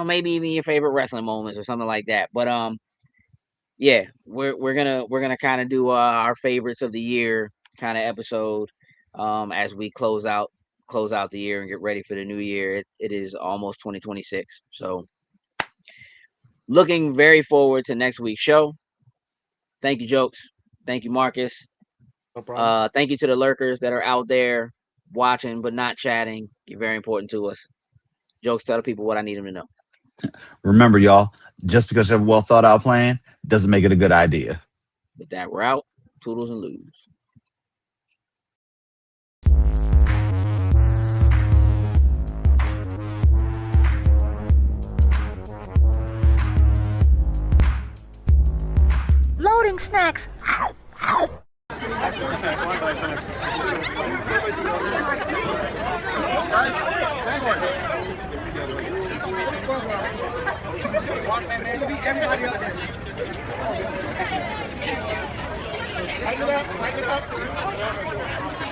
maybe even your favorite wrestling moments or something like that. But, yeah, we're gonna kind of do our favorites of the year kind of episode as we close out the year and get ready for the new year. It is almost 2026, so looking very forward to next week's show. Thank you, Jokes. Thank you, Marcus. No problem. Thank you to the lurkers that are out there watching but not chatting. You're very important to us. Jokes, tell the people what I need them to know. Remember, y'all, just because you have a well thought out plan doesn't make it a good idea. With that, we're out. Toodles and lose. Loading snacks. Tighten it up.